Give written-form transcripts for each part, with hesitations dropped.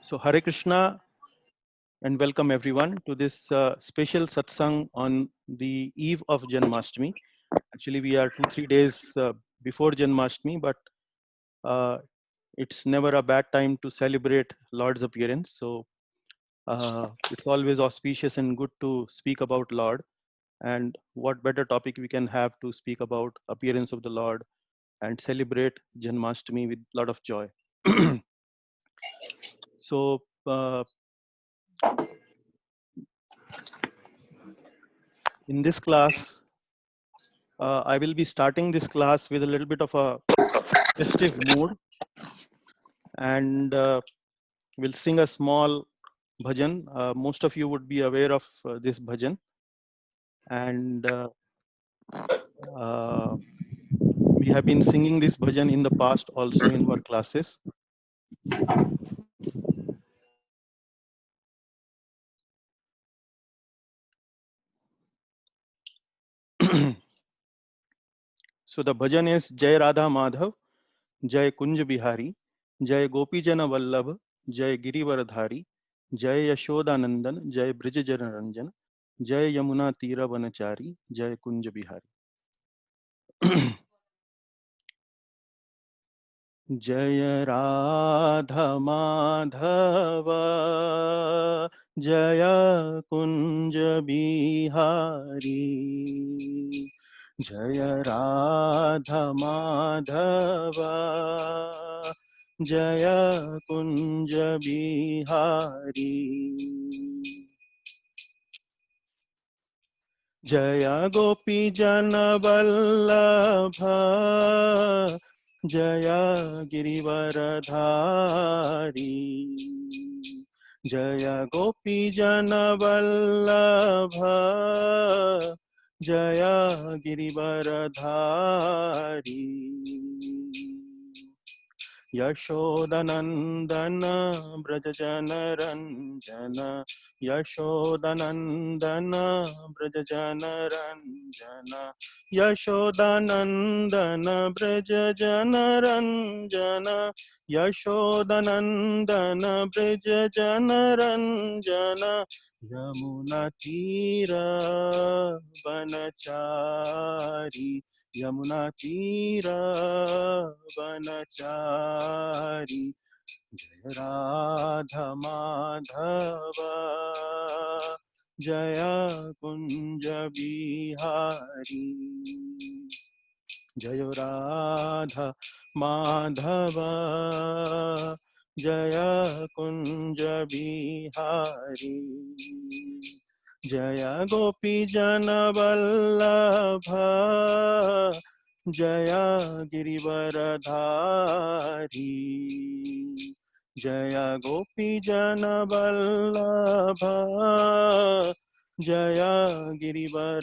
So Hare Krishna and welcome everyone to this special satsang on the eve of Janmashtami. Actually, we are 2-3 days before Janmashtami, but uh, it's never a bad time to celebrate Lord's appearance. So it's always auspicious and good to speak about Lord. And what better topic we can have to speak about appearance of the Lord and celebrate Janmashtami with a lot of joy. So in this class, I will be starting this class with a little bit of a festive mood, and we'll sing a small bhajan. Most of you would be aware of this bhajan, and uh, we have been singing this bhajan in the past also in our classes. So the bhajan is Jai Radha Madhav, Jai Kunj Bihari, Jai Gopi Jana Vallabh, Jai Girivaradhari, Jai Yashoda Nandan, Jai Brij Jana Ranjan, Jai Yamuna Tira Vanachari, Jai Kunj Bihari. जय राधा माधव जय कुंज बिहारी जय राधा माधव जय कुंज बिहारी जय गोपी जन वल्लभ जय गिरिवरधारी जय गोपी जन वल्लभ जय गिरिवरधारी यशोदनंदन ब्रज जन रंजन यशोदनंदन ब्रज जन रंजन यशोदनंदन ब्रज जन रंजन यशोदनंदन ब्रज जन रंजन यमुना तीर वनचारी यमुना तीर वनचारी जय राधा माधव जय कुंज बिहारी जय राधा माधव जय कुंज बिहारी जय गोपी जन वल्लभ जय गिरिवरधारी जय गोपी जन वल्लभ जय गिरिवरधारी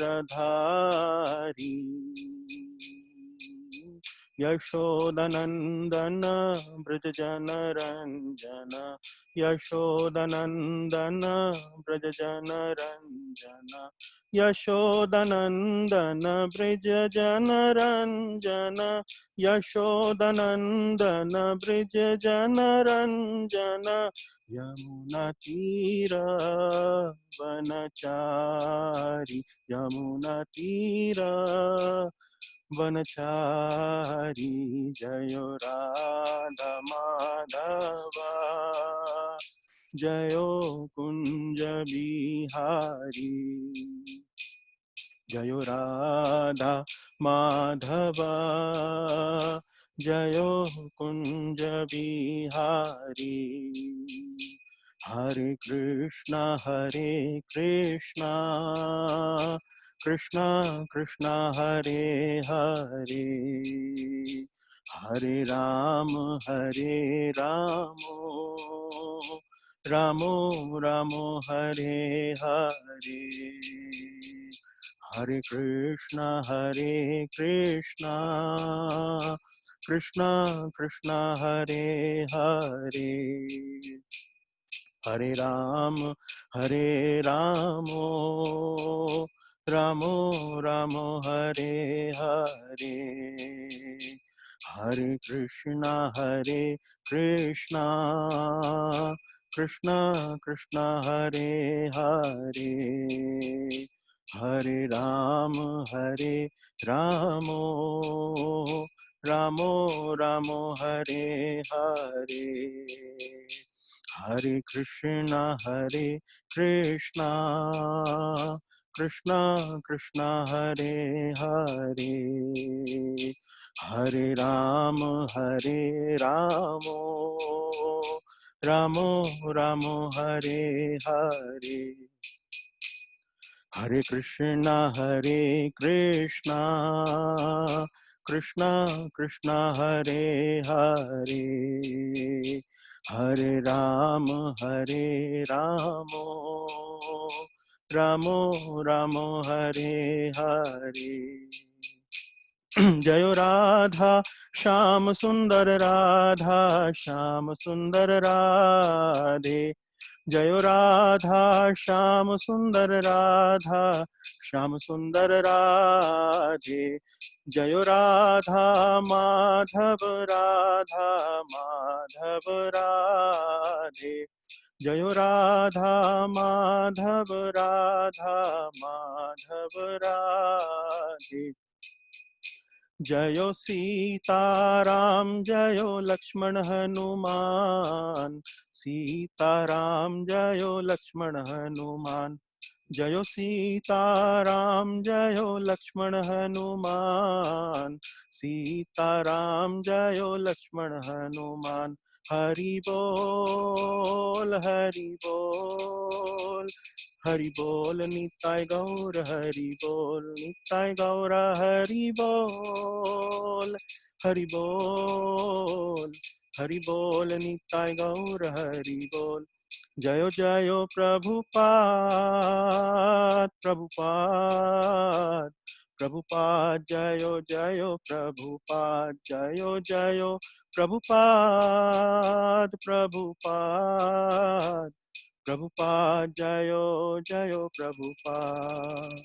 यशोदनंदन ब्रज जन रंजन यशोदनंदन ब्रज जन रंजन यशोदनंदन ब्रज जन रंजन यशोदनंदन ब्रज जन रंजन यमुना तीर वनचारी यमुना तीर वनचारी जय राधा माधव जयो कुंज बिहारी जयो राधा माधव जयो कुंज बिहारी हरे कृष्णा कृष्णा कृष्णा हरे हरे हरे राम रामो रामो हरे हरे हरे कृष्णा कृष्णा कृष्णा हरे हरे हरे रामो रामो रामो Hare Hare Hare Krishna Krishna Krishna Hare Hare, Hare Ram Ramo, Ramo Ramo Hare Hare, Hare Krishna Krishna Krishna Hare Hare, Hare Ramo, Ramo Ramo Hare Hare, Hare Krishna Krishna Krishna Hare Hare, Hare Ramo, Ramo Ramo Hare Hare. जयो राधा श्याम सुंदर राधा श्याम सुंदर राधे, जयो राधा श्याम सुंदर राधा श्याम सुंदर राधे, जयो राधा माधव राधे, जयो राधा माधव राधे, जयो सीताराम जयो लक्ष्मण हनुमान, सीताराम जयो लक्ष्मण हनुमान, जयो सीताराम जयो लक्ष्मण हनुमान, सीताराम जयो लक्ष्मण हनुमान, हरि बोल हरि बोल, हरि बोल निताय गौर हरि बोल, निताय गौर हरि बोल, हरि बोल, हरि बोल निताय गौर हरि बोल, जयो जयो प्रभुपाद प्रभुपाद प्रभुपाद, जयो जयो प्रभुपाद, जयो जयो प्रभुपाद प्रभुपाद प्रभुपाद, जयो जयो प्रभुपाद।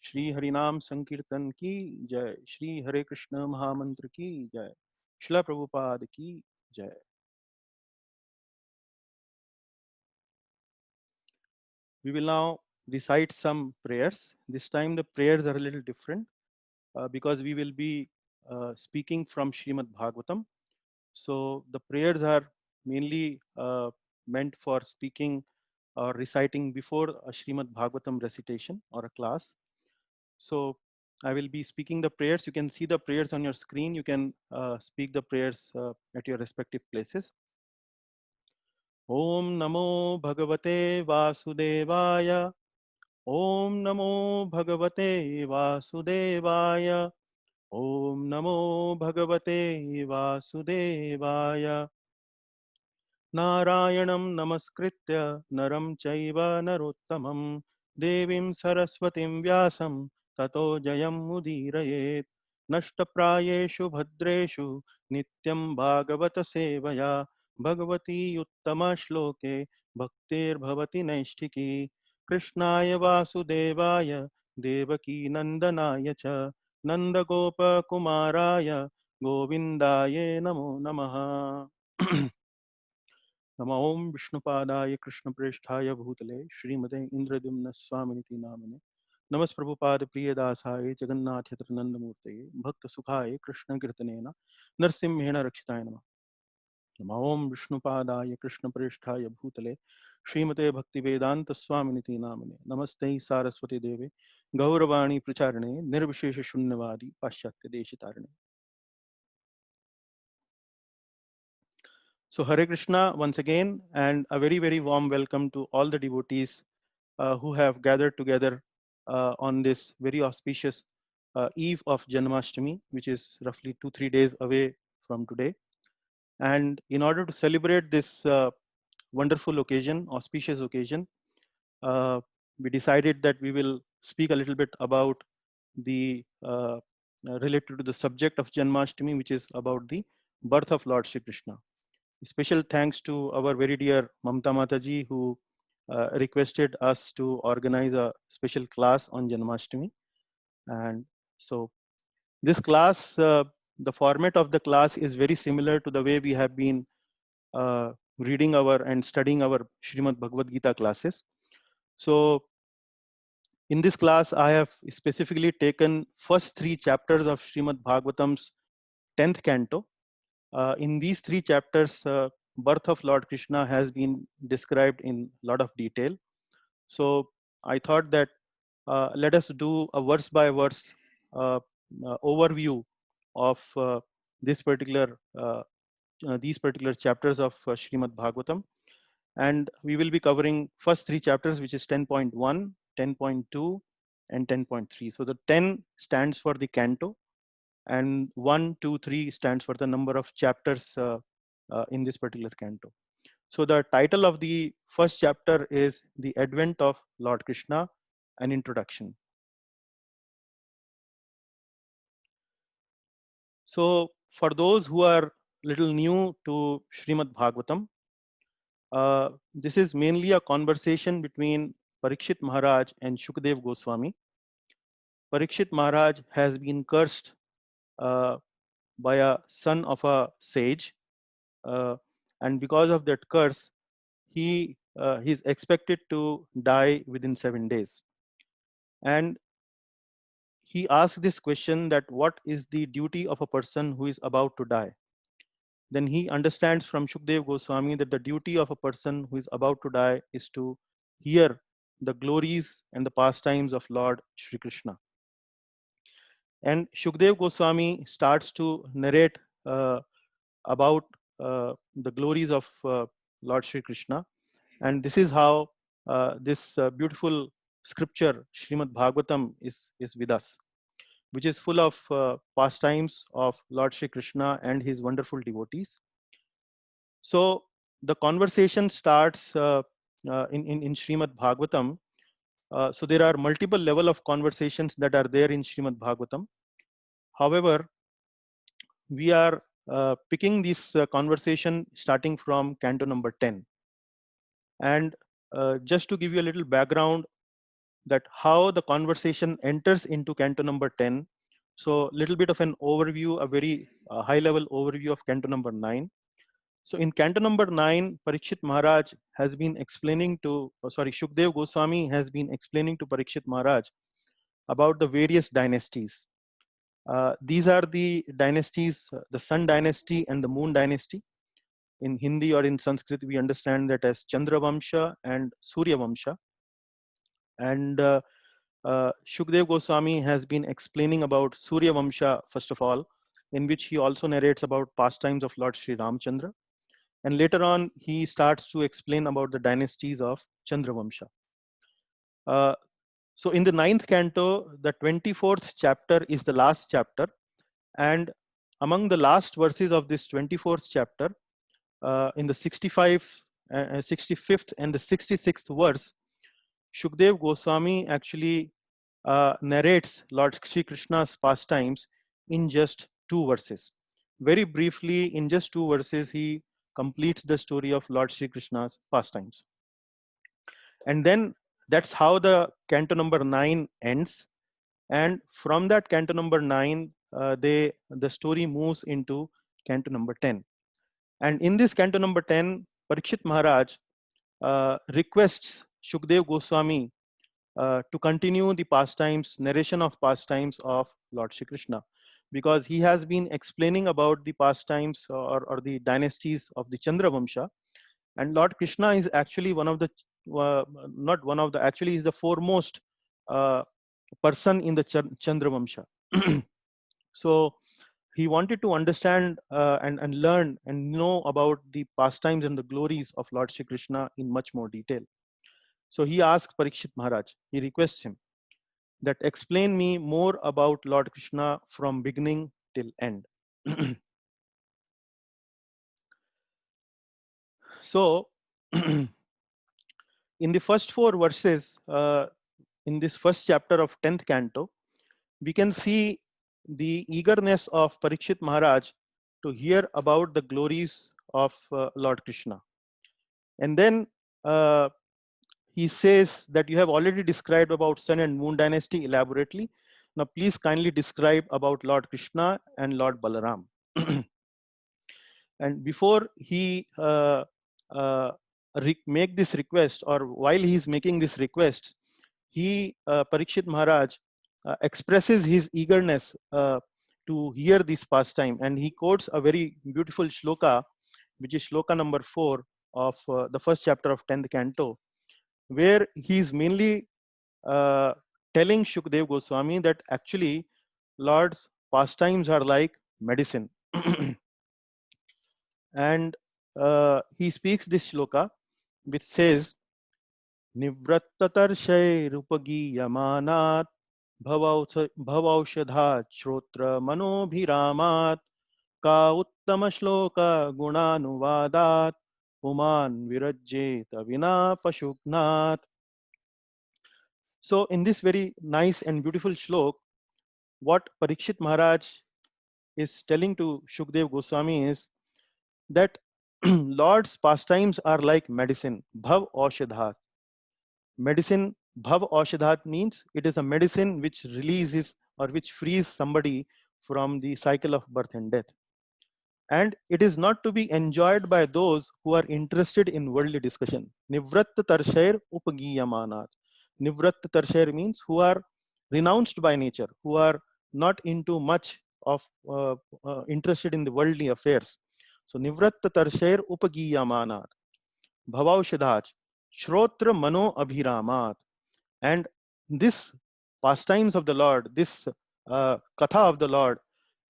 श्री हरिनाम संकीर्तन की जय, श्री हरे कृष्ण महामंत्र की जय, श्रील प्रभुपाद की जय। We will now recite some prayers. This time the prayers are a little different because we will be speaking from Srimad Bhagavatam. So the prayers are mainly meant for speaking or reciting before a Srimad Bhagavatam recitation or a class. So I will be speaking the prayers. You can see the prayers on your screen. You can speak the prayers at your respective places. Om Namo Bhagavate Vasudevaya. Om Namo Bhagavate Vasudevaya. Om Namo Bhagavate Vasudevaya. Narayanam Namaskritya Naram Chaiva Narottamam Devim Saraswatim Vyasam Tato Jayam Mudirayet. Nashtaprayeshu Bhadreshu Nityam Bhagavata Sevaya Bhagavati Uttama Shloke Bhaktir Bhavati Naishtiki. Krishnaya Vasudevaya Devaki Nandanaya Cha Nandagopa Kumaraya Govindaye Namo Namaha. नमो ओम विष्णुपादाय कृष्णप्रेष्ठाय भूतले श्रीमते इंद्रद्युम्न स्वामिनिति नामने, नमस् प्रभुपाद प्रियदासाय जगन्नाथ यत्र नंदमूर्तये भक्त सुखाय कृष्ण कीर्तनेन नरसिंहेण रक्षिताय नमः। नमो ओम विष्णुपादाय कृष्णप्रेष्ठाय भूतले श्रीमते भक्तिवेदांत स्वामिनिति नामने, नमस्ते सारस्वती देवे गौरवाणी प्रचारणे निर्विशेष शून्यवादी पाश्चात्य देशितारणे। So Hare Krishna once again, and a very, very warm welcome to all the devotees who have gathered together on this very auspicious eve of Janmashtami, which is roughly 2-3 days away from today. And in order to celebrate this wonderful occasion, auspicious occasion, we decided that we will speak a little bit about the related to the subject of Janmashtami, which is about the birth of Lord Shri Krishna. Special thanks to our very dear Mamta Mataji, who requested us to organize a special class on Janmashtami. And so this class, the format of the class is very similar to the way we have been reading our and studying our Srimad Bhagavad Gita classes. So in this class, I have specifically taken first 3 chapters of Srimad Bhagavatam's 10th canto. In these 3 chapters, birth of Lord Krishna has been described in a lot of detail. So I thought that let us do a verse by verse overview of this particular these particular chapters of Srimad Bhagavatam, and we will be covering first 3 chapters, which is 10.1, 10.2, and 10.3. So the 10 stands for the canto, and 1, 2, 3 stands for the number of chapters in this particular canto. So the title of the first chapter is The Advent of Lord Krishna, an Introduction. So for those who are little new to Srimad Bhagavatam, this is mainly a conversation between Parikshit Maharaj and Shukdev Goswami. Parikshit Maharaj has been cursed by a son of a sage, and because of that curse, he is expected to die within 7 days. And he asked this question, that what is the duty of a person who is about to die? Then he understands from Shukdev Goswami that the duty of a person who is about to die is to hear the glories and the pastimes of Lord Shri Krishna. And Shukdev Goswami starts to narrate about the glories of Lord Shri Krishna. And this is how this beautiful scripture, Srimad Bhagavatam, is with us, which is full of pastimes of Lord Shri Krishna and his wonderful devotees. So the conversation starts in Srimad Bhagavatam. So there are multiple level of conversations that are there in Srimad Bhagavatam. However, we are picking this conversation starting from canto number 10. And just to give you a little background that how the conversation enters into canto number 10. So little bit of an overview, a very high level overview of canto number 9. So in canto number 9, Parikshit Maharaj has been explaining to, Shukdev Goswami has been explaining to Parikshit Maharaj about the various dynasties. These are the dynasties, the Sun dynasty and the Moon dynasty. In Hindi or in Sanskrit, we understand that as Chandra Vamsha and Surya Vamsha. And Shukdev Goswami has been explaining about Surya Vamsha, first of all, in which he also narrates about pastimes of Lord Sri Ramchandra. And later on, he starts to explain about the dynasties of Chandra Vamsha. So in the 9th canto, the 24th chapter is the last chapter. And among the last verses of this 24th chapter, in the 65th and the 66th verse, Shukdev Goswami actually narrates Lord Sri Krishna's pastimes in just 2 verses. Very briefly, in just 2 verses, he completes the story of Lord Sri Krishna's pastimes. And then that's how the canto number 9 ends. And from that canto number 9, the story moves into canto number 10. And in this canto number 10, Parikshit Maharaj requests Shukdev Goswami to continue the pastimes, narration of pastimes of Lord Shri Krishna, because he has been explaining about the pastimes or the dynasties of the Chandra Vamsha. And Lord Krishna is actually one of the, not one of the, actually is the foremost person in the Chandra Vamsha. So he wanted to understand and learn and know about the pastimes and the glories of Lord Shri Krishna in much more detail. So he asked Parikshit Maharaj, he requests him that explain me more about Lord Krishna from beginning till end. So in the first 4 verses, in this first chapter of 10th canto, we can see the eagerness of Parikshit Maharaj to hear about the glories of Lord Krishna. And then he says that you have already described about Sun and Moon dynasty elaborately. Now please kindly describe about Lord Krishna and Lord Balaram. And before he make this request, or while he's making this request, he Parikshit Maharaj expresses his eagerness to hear this pastime, and he quotes a very beautiful shloka, which is shloka number 4 of the first chapter of 10th canto, where he's mainly uh, telling Shukdev Goswami that actually Lord's pastimes are like medicine. And he speaks this shloka, which says, Nivrattatarshairupagiyamanat bhavaushadhat shrotra manobhiramat ka uttama shloka gunanuvadat puman virajyeta vina pashuknat. So in this very nice and beautiful shlok, what Parikshit Maharaj is telling to Shukdev Goswami is that Lord's pastimes are like medicine, bhav aushadhat. Medicine, bhav aushadhat means it is a medicine which releases or which frees somebody from the cycle of birth and death. And it is not to be enjoyed by those who are interested in worldly discussion. Nivratta tarshair upagiyamanat. Nivratta tarshair means who are renounced by nature, who are not into much of interested in the worldly affairs. So nivratta tarshair upagiyamanat bhavaushadhach shrotra mano abhiramat. And this pastimes of the Lord, this katha of the Lord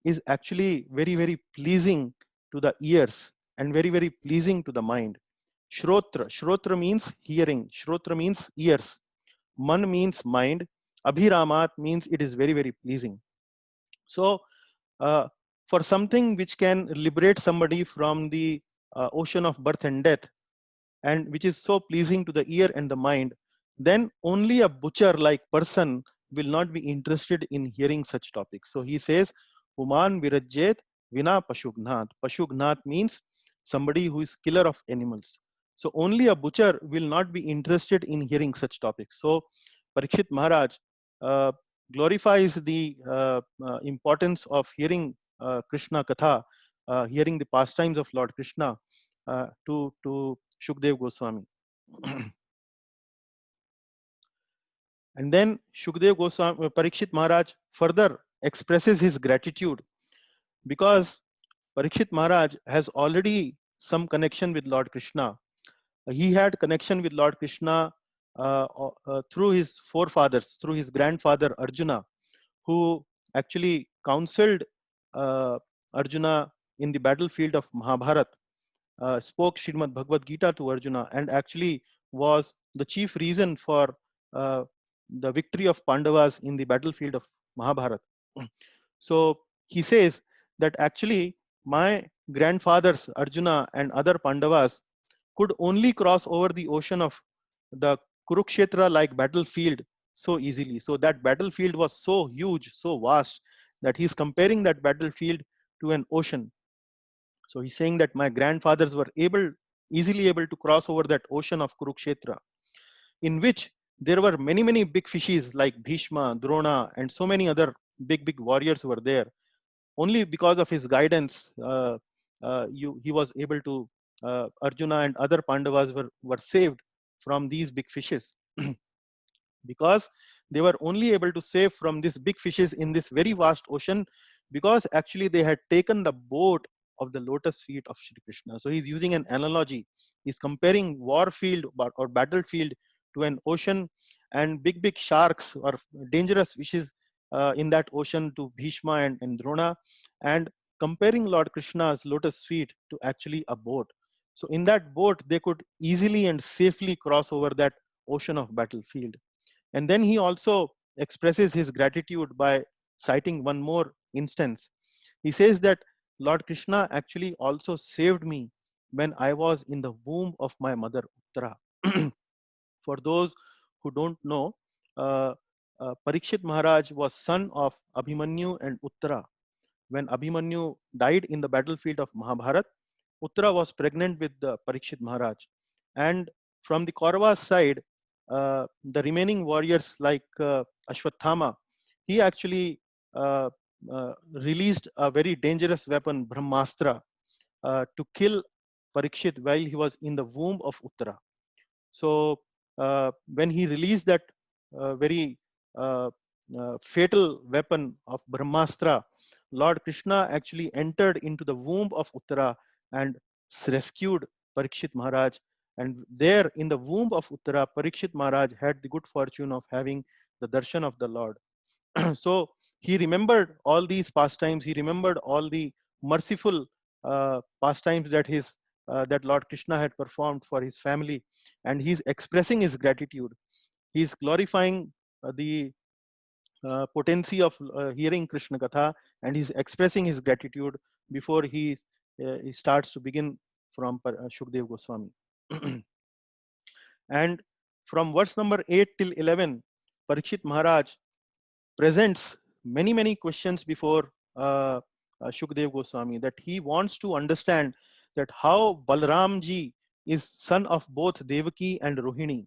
is actually very, very pleasing to the ears and very, very pleasing to the mind. Shrotra, Shrotra means hearing, Shrotra means ears, Man means mind, Abhiramat means it is very, very pleasing. So uh, for something which can liberate somebody from the ocean of birth and death, and which is so pleasing to the ear and the mind, then only a butcher like person will not be interested in hearing such topics. So he says, Uman virajyet vina pashugnath. Pashugnath means somebody who is killer of animals. So only a butcher will not be interested in hearing such topics. So Parikshit Maharaj uh, glorifies the importance of hearing Krishna Katha, hearing the pastimes of Lord Krishna to Shukdev Goswami. And then Shukdev Goswami, Parikshit Maharaj further expresses his gratitude because Parikshit Maharaj has already some connection with Lord Krishna. He had connection with Lord Krishna through his forefathers, through his grandfather Arjuna, who actually counseled uh, Arjuna in the battlefield of Mahabharat, spoke Srimad Bhagavad Gita to Arjuna, and actually was the chief reason for the victory of Pandavas in the battlefield of Mahabharat. So he says that actually my grandfathers Arjuna and other Pandavas could only cross over the ocean of the Kurukshetra like battlefield so easily. So that battlefield was so huge, so vast, that he's comparing that battlefield to an ocean. So he's saying that my grandfathers were easily able to cross over that ocean of Kurukshetra, in which there were many, many big fishes like Bhishma, Drona, and so many other big, big warriors were there. Only because of his guidance, he was able to, Arjuna and other Pandavas were saved from these big fishes. Because they were only able to save from these big fishes in this very vast ocean, because actually they had taken the boat of the lotus feet of Shri Krishna. So he's using an analogy. He's comparing war field or battlefield to an ocean, and big, big sharks or dangerous fishes in that ocean to Bhishma and Drona, and comparing Lord Krishna's lotus feet to actually a boat. So in that boat, they could easily and safely cross over that ocean of battlefield. And then he also expresses his gratitude by citing one more instance. He says that Lord Krishna actually also saved me when I was in the womb of my mother Uttara. For those who don't know, Parikshit Maharaj was son of Abhimanyu and Uttara. When Abhimanyu died in the battlefield of Mahabharat, Uttara was pregnant with Parikshit Maharaj. And from the Kauravas side, the remaining warriors like Ashwathama, he actually uh, released a very dangerous weapon, Brahmastra, to kill Parikshit while he was in the womb of Uttara. So when he released that very fatal weapon of Brahmastra, Lord Krishna actually entered into the womb of Uttara and rescued Parikshit Maharaj. And there in the womb of Uttara, Parikshit Maharaj had the good fortune of having the darshan of the Lord. So he remembered all these pastimes. He remembered all the merciful pastimes that that Lord Krishna had performed for his family, and he's expressing his gratitude. He's glorifying the potency of hearing Krishna Katha, and he's expressing his gratitude before he starts to begin from Shukdev Goswami. And from verse number 8 till 11, Parikshit Maharaj presents many questions before Shukdev Goswami, that he wants to understand that how Balramji is son of both Devaki and Rohini,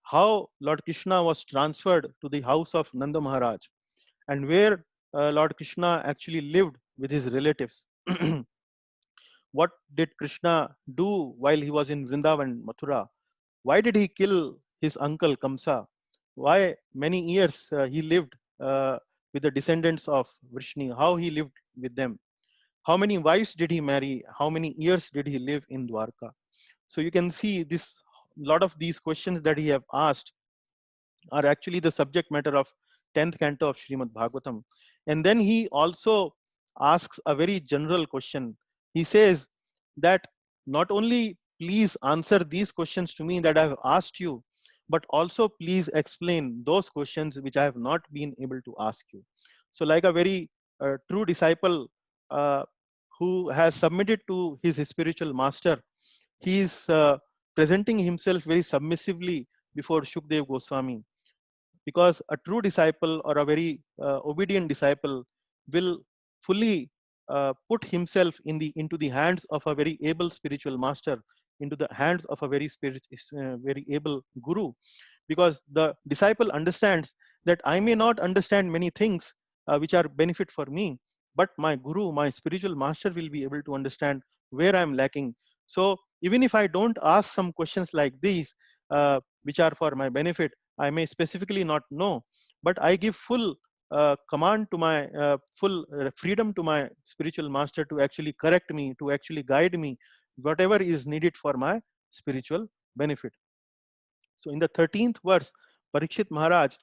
how Lord Krishna was transferred to the house of Nanda Maharaj, and where Lord Krishna actually lived with his relatives. What did Krishna do while he was in Vrindavan, Mathura? Why did he kill his uncle Kamsa? Why many years he lived with the descendants of Vrishni? How he lived with them? How many wives did he marry? How many years did he live in Dwarka? So you can see this, lot of these questions that he have asked are actually the subject matter of 10th canto of Srimad Bhagavatam. And then he also asks a very general question. He says that not only please answer these questions to me that I have asked you, but also please explain those questions which I have not been able to ask you. So like a very true disciple uh, who has submitted to his spiritual master, he is presenting himself very submissively before Shukdev Goswami, because a true disciple or a very obedient disciple will fully put himself into the hands of a very able spiritual master, into the hands of a very able guru, because the disciple understands that I may not understand many things which are benefit for me, but my guru, my spiritual master, will be able to understand where I'm lacking. So even if I don't ask some questions like these which are for my benefit, I may specifically not know, but I give full command to my full freedom to my spiritual master to actually correct me, to actually guide me, whatever is needed for my spiritual benefit. So in the 13th verse, Parikshit Maharaj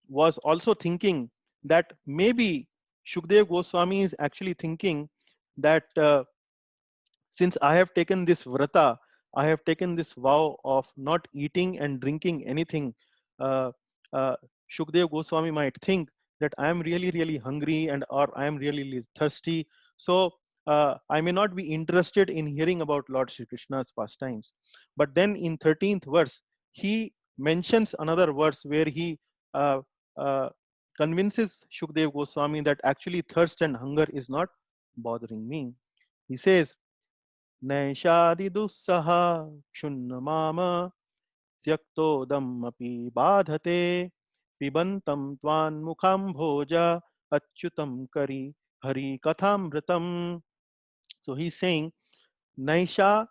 was also thinking that maybe Shukdev Goswami is actually thinking that since I have taken this vrata, I have taken this vow of not eating and drinking anything, uh, uh, Shukdev Goswami might think that I am really hungry, and or I am really thirsty. So I may not be interested in hearing about Lord Shri Krishna's pastimes. But then in 13th verse, he mentions another verse where he uh, uh, convinces Shukdev Goswami that actually thirst and hunger is not bothering me. He says, नैषादिदुस्सह क्षुण्णमाम त्यक्तोदमपि बाधते पिबन्तं त्वान्मुखं अच्युतं करि Hari कथामृतम्. So he's saying, Naisha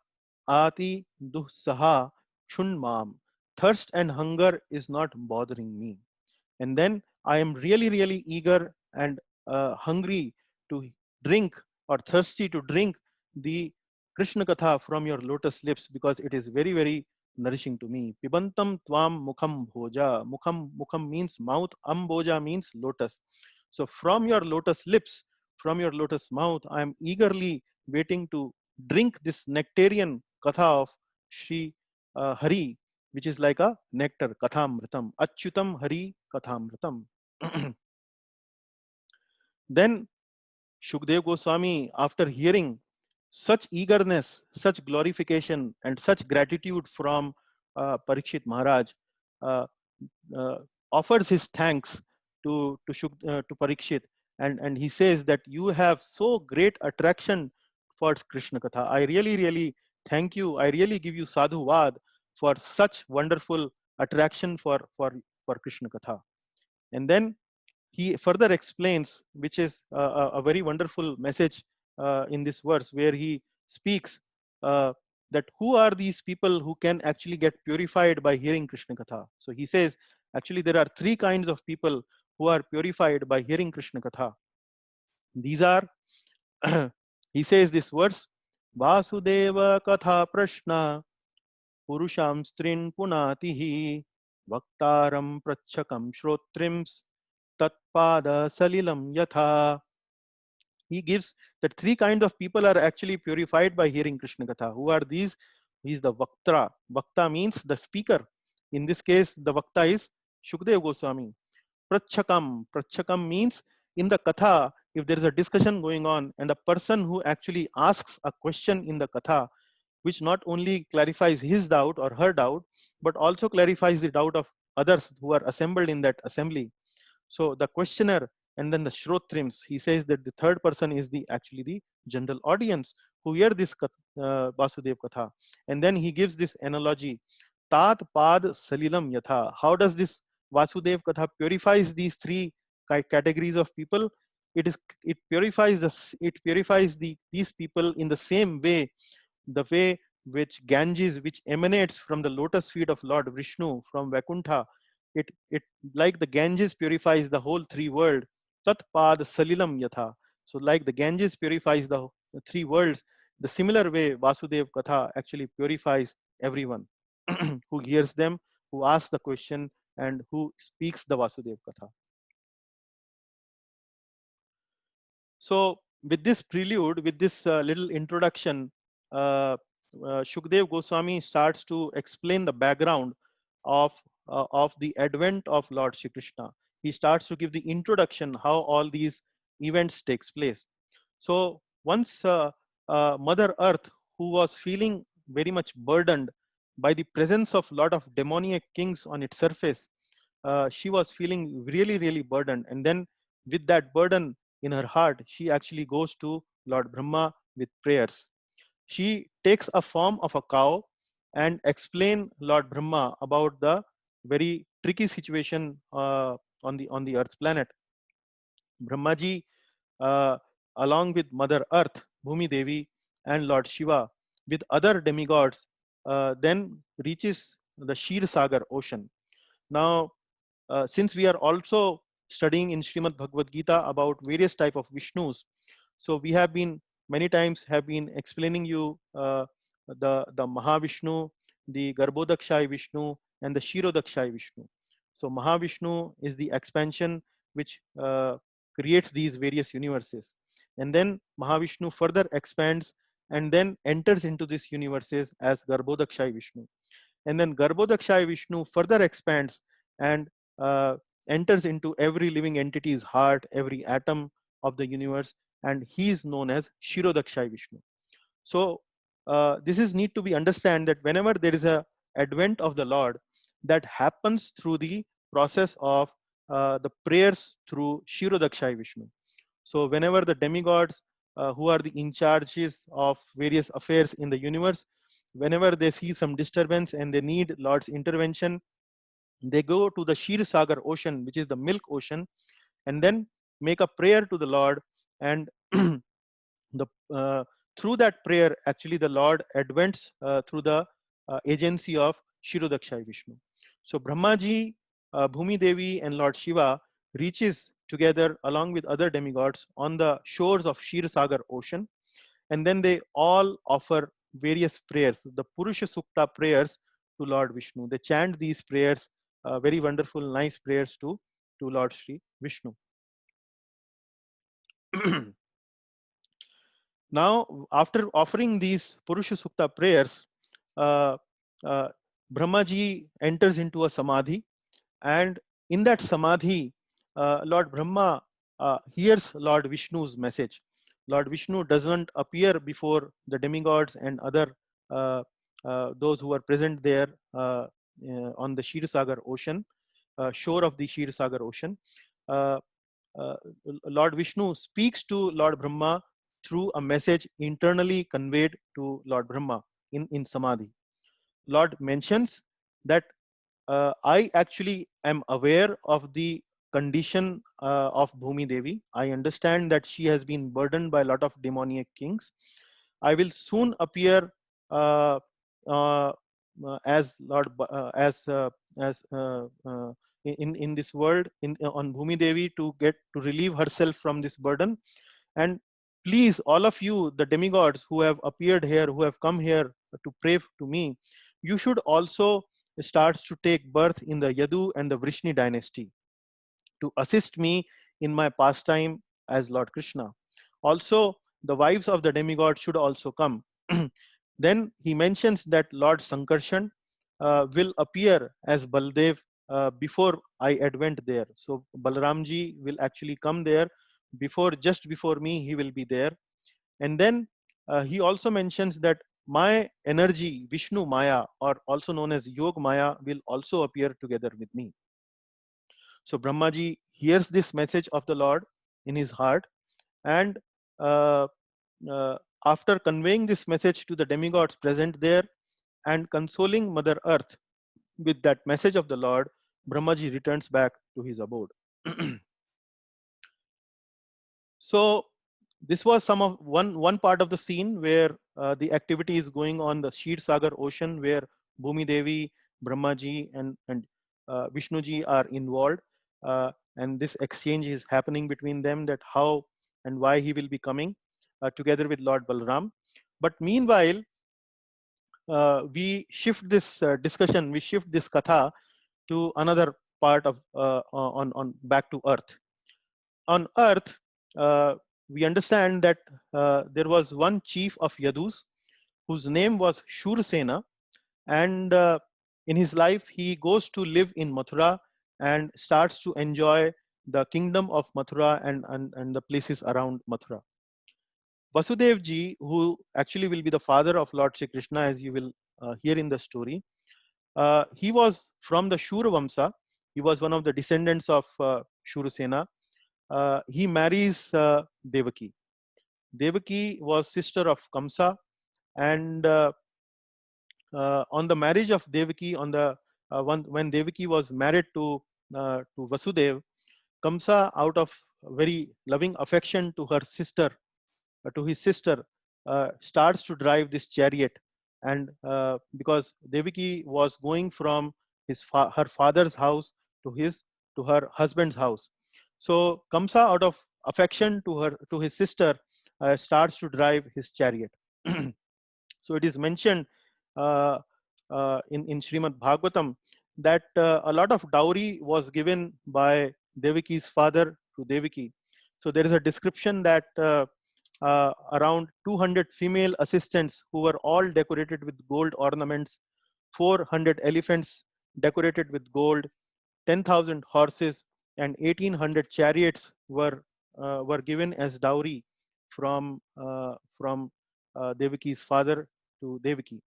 ati duhsaha shunmam. Thirst and hunger is not bothering me. And then I am really eager and hungry to drink, or thirsty to drink the Krishna Katha from your lotus lips, because it is very nourishing to me. Pibantam tvam mukham bhoja. Mukham means mouth. Amboja means lotus. So from your lotus lips, from your lotus mouth, I am eagerly waiting to drink this nectarian katha of Sri Hari, which is like a nectar, kathamritam, achyutam hari kathamritam. Then Shukdev Goswami, after hearing such eagerness, such glorification, and such gratitude from Parikshit Maharaj, uh, uh, offers his thanks to Parikshit, and he says that you have so great attraction for Krishna Katha. I really thank you. I really give you sadhuvad for such wonderful attraction for Krishna Katha. And then he further explains, which is a very wonderful message in this verse where he speaks that who are these people who can actually get purified by hearing Krishna Katha. So he says, actually, there are three kinds of people who are purified by hearing Krishna Katha. These are, he says this verse, Vasudeva Katha Prashna Purusham Strin Punatihi Vaktaram Prachakam Shrotrims Tatpada Salilam Yatha. He gives that three kinds of people are actually purified by hearing Krishna Katha. Who are these? He is the Vaktra. Vakta means the speaker. In this case, the Vakta is Shukdev Goswami. Prachakam. Prachakam means in the Katha, if there is a discussion going on and the person who actually asks a question in the Katha, which not only clarifies his doubt or her doubt, but also clarifies the doubt of others who are assembled in that assembly. So the questioner and then the shrotrims, he says that the third person is the actually the general audience who hear this Vasudev Katha. And then he gives this analogy, Tat Pad Salilam Yatha. How does this Vasudev Katha purifies these three categories of people? It purifies these people in the same way, the way which Ganges, which emanates from the lotus feet of Lord Vishnu from Vaikuntha, it like the Ganges purifies the whole three world. Tat Pad Salilam Yatha. So like the Ganges purifies the three worlds, the similar way Vasudev Katha actually purifies everyone who hears them, who asks the question, and who speaks the Vasudev Katha. So with this prelude, with this little introduction, Shukdev Goswami starts to explain the background of the advent of Lord Shri Krishna. He starts to give the introduction how all these events takes place. So once Mother Earth, who was feeling very much burdened by the presence of lot of demoniac kings on its surface, she was feeling really, really burdened. And then with that burden in her heart, she actually goes to Lord Brahma with prayers. She takes a form of a cow and explain Lord Brahma about the very tricky situation on the Earth planet. Brahmaji, uh, along with Mother Earth, Bhumi Devi, and Lord Shiva, with other demigods, then reaches the Shir Sagar ocean. Now, since we are also studying in Srimad Bhagavad Gita about various type of Vishnus, so we have been many times have been explaining you the Mahavishnu, the Garbhodakshai Vishnu, and the Shirodakshai Vishnu. So Mahavishnu is the expansion which creates these various universes, and then Mahavishnu further expands and then enters into these universes as Garbhodakshai Vishnu, and then Garbhodakshai Vishnu further expands and uh, enters into every living entity's heart, every atom of the universe, and he is known as Shirodakshai Vishnu. So this is need to be understand that whenever there is a advent of the Lord, that happens through the process of the prayers through Shirodakshai Vishnu. So whenever the demigods who are the in charges of various affairs in the universe, whenever they see some disturbance and they need Lord's intervention, they go to the Shir Sagar ocean, which is the milk ocean, and then make a prayer to the Lord, and the through that prayer, actually the Lord advents through the agency of Shirodakshai Vishnu. So Brahmaji, Bhumi Devi, and Lord Shiva reaches together along with other demigods on the shores of Shir Sagar ocean, and then they all offer various prayers, the Purusha Sukta prayers to Lord Vishnu. They chant these prayers, very wonderful, nice prayers to Lord Shri Vishnu. Now, after offering these Purusha Sukta prayers, uh, uh, Brahmaji enters into a samadhi, and in that samadhi, Lord Brahma hears Lord Vishnu's message. Lord Vishnu doesn't appear before the demigods and other those who are present there on the Shirasagar ocean, shore of the Shirasagar ocean. Uh, uh, Lord Vishnu speaks to Lord Brahma through a message internally conveyed to Lord Brahma in Samadhi. Lord mentions that I actually am aware of the condition of Bhumi Devi. I understand that she has been burdened by a lot of demoniac kings. I will soon appear uh, uh, as Lord, as in this world, on Bhumi Devi, to relieve herself from this burden. And please, all of you, the demigods who have appeared here, who have come here to pray to me, you should also start to take birth in the Yadu and the Vrishni dynasty to assist me in my pastime as Lord Krishna. Also, the wives of the demigod should also come. Then he mentions that Lord Sankarshan will appear as Baldev before I advent there. So Balramji will actually come there just before me, he will be there. And then he also mentions that my energy, Vishnu Maya, or also known as Yog Maya, will also appear together with me. So Brahmaji hears this message of the Lord in his heart, and uh, uh, after conveying this message to the demigods present there and consoling Mother Earth with that message of the Lord, Brahmaji returns back to his abode. So this was one part of the scene where the activity is going on the Kshir Sagar ocean, where Bhumi Devi, Brahmaji, and Vishnuji are involved, and this exchange is happening between them, that how and why he will be coming together with Lord Balram. But meanwhile, we shift this discussion, we shift this katha to another part of on back to earth. On earth, we understand that there was one chief of Yadus whose name was Shursena, and in his life he goes to live in Mathura and starts to enjoy the kingdom of Mathura and the places around Mathura. Vasudev ji, who actually will be the father of Lord Shri Krishna, as you will hear in the story, he was from the Shura Vamsa. He was one of the descendants of Shurasena. He marries Devaki. Devaki was sister of Kamsa, and on the marriage of Devaki, when Devaki was married to Vasudev, Kamsa, out of very loving affection to her sister, to his sister, starts to drive this chariot, and because Devaki was going from her father's house to her husband's house, so Kamsa, out of affection to his sister, starts to drive his chariot. So it is mentioned uh, in Srimad Bhagavatam that a lot of dowry was given by Devaki's father to Devaki. So there is a description that around 200 female assistants who were all decorated with gold ornaments, 400 elephants decorated with gold, 10,000 horses, and 1,800 chariots were given as dowry from Devaki's father to Devaki.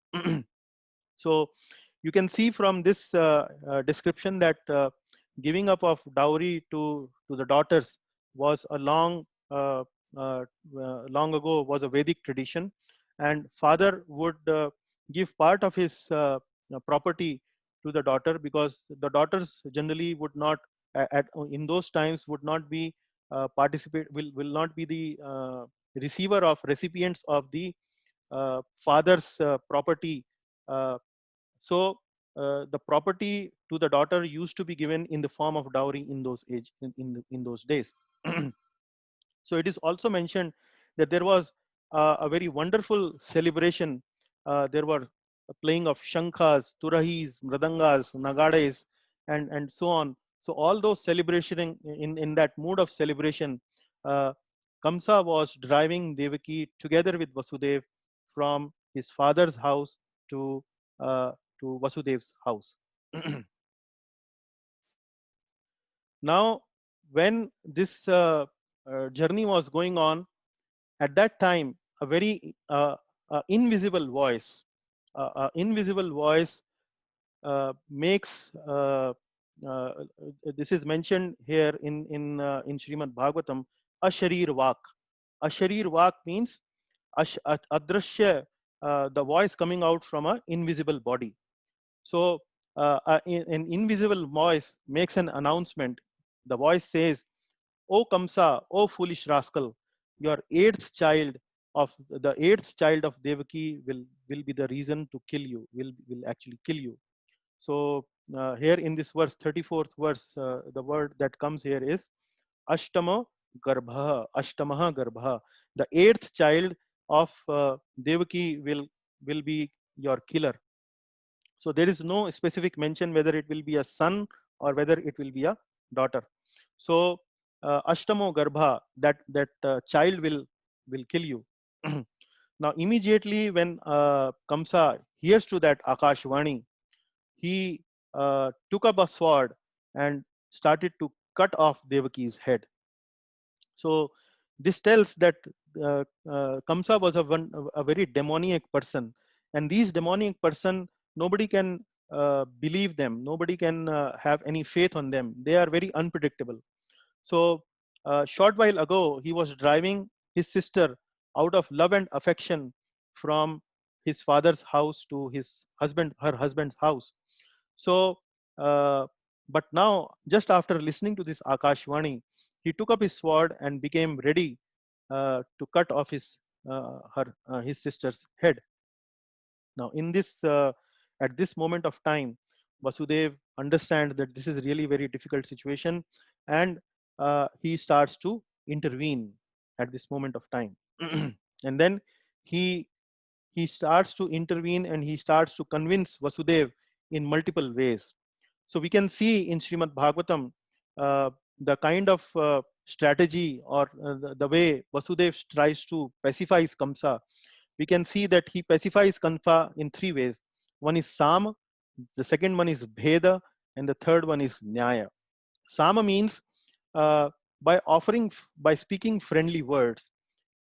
So you can see from this description that giving up of dowry to the daughters was a uh, uh, long ago was a Vedic tradition, and father would give part of his property to the daughter, because the daughters generally would not in those times would not be will not be the receiver of recipients of the father's property. uh, so the property to the daughter used to be given in the form of dowry in in those days. So it is also mentioned that there was a very wonderful celebration. There were a playing of shankhas, turahis, mradangas, nagades, and so on. So all those celebration in that mood of celebration, uh, Kamsa was driving Devaki together with Vasudev from his father's house to uh, to Vasudev's house. Now, when this journey was going on, at that time, a very invisible voice makes. Uh, this is mentioned here in Srimad Bhagavatam. Asharir Vak. Asharir Vak means adrashya, the voice coming out from an invisible body. So an invisible voice makes an announcement The voice says, "O Kamsa, O foolish rascal, your the eighth child of Devaki will be the reason to kill you, will actually kill you." So here in this verse, 34th verse, the word that comes here is Ashtama Garbha, Ashtamaha Garbha. The eighth child of Devaki will be your killer. So there is no specific mention whether it will be a son or whether it will be a daughter. So Ashtamo Garbha, that child will kill you. Now immediately when Kamsa hears to that Akashvani, he took up a sword and started to cut off Devaki's head. So this tells that Kamsa was a very demoniac person, and these demoniac person, nobody can believe them, nobody can have any faith on them. They are very unpredictable. So short while ago, he was driving his sister out of love and affection from his father's house to her husband's house. So, but now, just after listening to this Akashvani, he took up his sword and became ready to cut off his sister's head. Now, at this moment of time, Vasudev understands that this is really very difficult situation, and he starts to intervene at this moment of time. And then he he starts to intervene and he starts to convince Vasudev in multiple ways. So we can see in Srimad Bhagavatam the kind of strategy or the way Vasudev tries to pacify Kamsa. We can see that he pacifies Kamsa in three ways. One is Sama, the second one is Bheda, and the third one is Nyaya. Sama means uh, by speaking friendly words.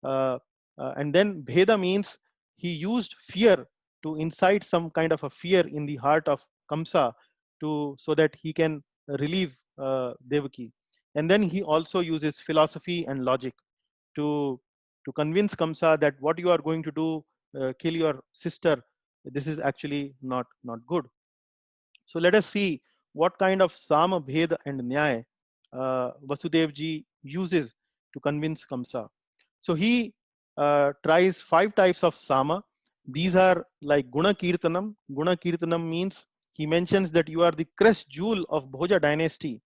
And then Bheda means he used fear to incite some kind of a fear in the heart of Kamsa so that he can relieve Devaki. And then he also uses philosophy and logic to convince Kamsa that what you are going to do, kill your sister, this is actually not good. So let us see what kind of Sama, Bhed and Nyay Vasudev ji uses to convince Kamsa. So he tries 5 types of Sama. These are like Guna Kirtanam. Guna Kirtanam means he mentions that you are the crest jewel of Bhoja dynasty.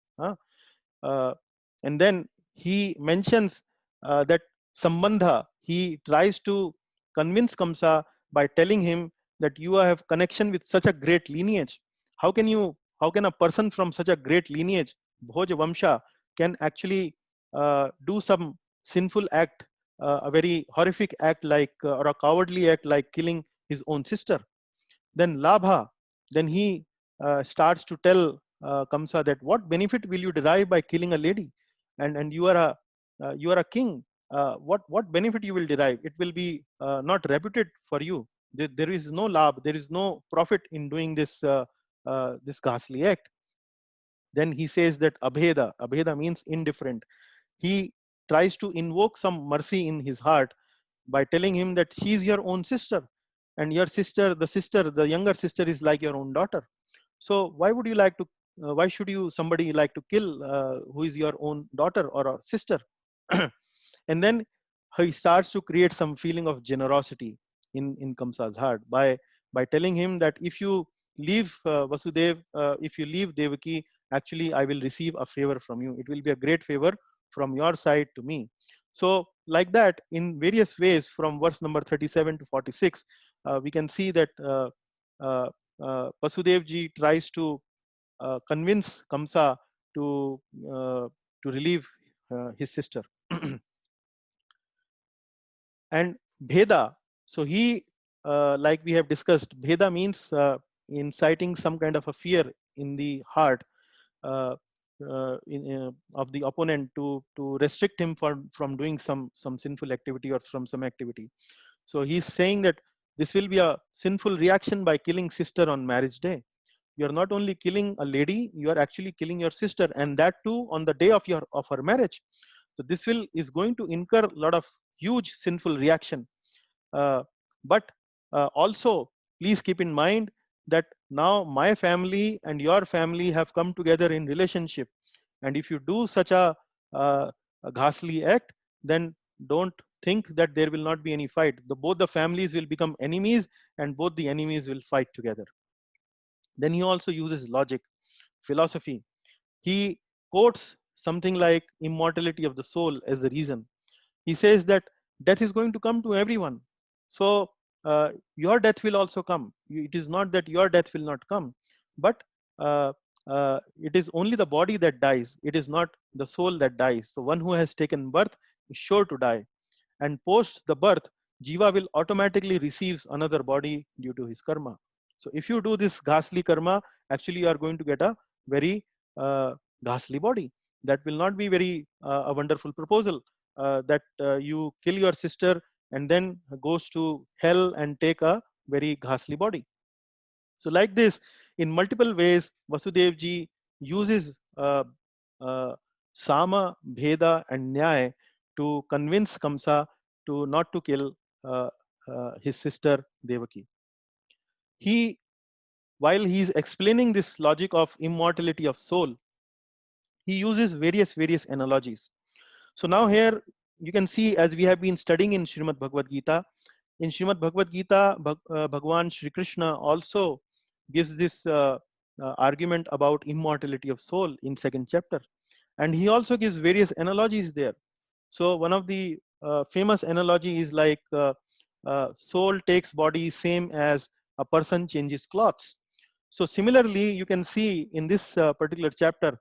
Uh, and then he mentions that Sambandha. He tries to convince Kamsa by telling him that you have connection with such a great lineage. How can a person from such a great lineage, Bhoj Vamsha, can actually do some sinful act, a very horrific act like or a cowardly act like killing his own sister? Then Labha, then he starts to tell Kamsa that what benefit will you derive by killing a lady, and you are a king. What benefit you will derive? It will be not reputed for you. There is no labh, there is no profit in doing this ghastly act. Then he says that Abheda means indifferent. He tries to invoke some mercy in his heart by telling him that she is your own sister, and your the younger sister is like your own daughter. So why should you somebody like to kill who is your own daughter or a sister? And then he starts to create some feeling of generosity in Kamsa's heart by telling him that if you leave Vasudev, if you leave Devaki, actually I will receive a favor from you. It will be a great favor from your side to me. So like that, in various ways, from verse number 37 to 46, we can see that uh, Vasudev ji tries to convince Kamsa to uh, relieve his sister. And Bheda, so he, like we have discussed, Bheda means inciting some kind of a fear in the heart uh, of the opponent to restrict him from doing some sinful activity or from some activity. So he's saying that this will be a sinful reaction by killing sister on marriage day. You are not only killing a lady, you are actually killing your sister, and that too on the day of her marriage. So this is going to incur a lot of huge sinful reaction. But also, please keep in mind that now my family and your family have come together in relationship, And if you do such a ghastly act, then don't think that there will not be any fight. Both the families will become enemies, and both the enemies will fight together. Then he also uses logic, philosophy. He quotes something like immortality of the soul as the reason. He says that death is going to come to everyone. So your death will also come. It is not that your death will not come, but uh, it is only the body that dies. It is not the soul that dies. So one who has taken birth is sure to die. And post the birth, Jiva will automatically receives another body due to his karma. So if you do this ghastly karma, actually you are going to get a very ghastly body. That will not be very a wonderful proposal, that you kill your sister and then goes to hell and take a very ghastly body. So like this, in multiple ways, Vasudev ji uses Sama, Bheda and Nyaya to convince Kamsa to not to kill his sister Devaki. He, while he is explaining this logic of immortality of soul, he uses various analogies. So now here you can see, as we have been studying in Srimad Bhagavad Gita, in Srimad Bhagavad Gita, Bhagwan Shri Krishna also gives this argument about immortality of soul in second chapter. And he also gives various analogies there. So one of the famous analogy is like soul takes body same as a person changes clothes. So similarly, you can see in this particular chapter,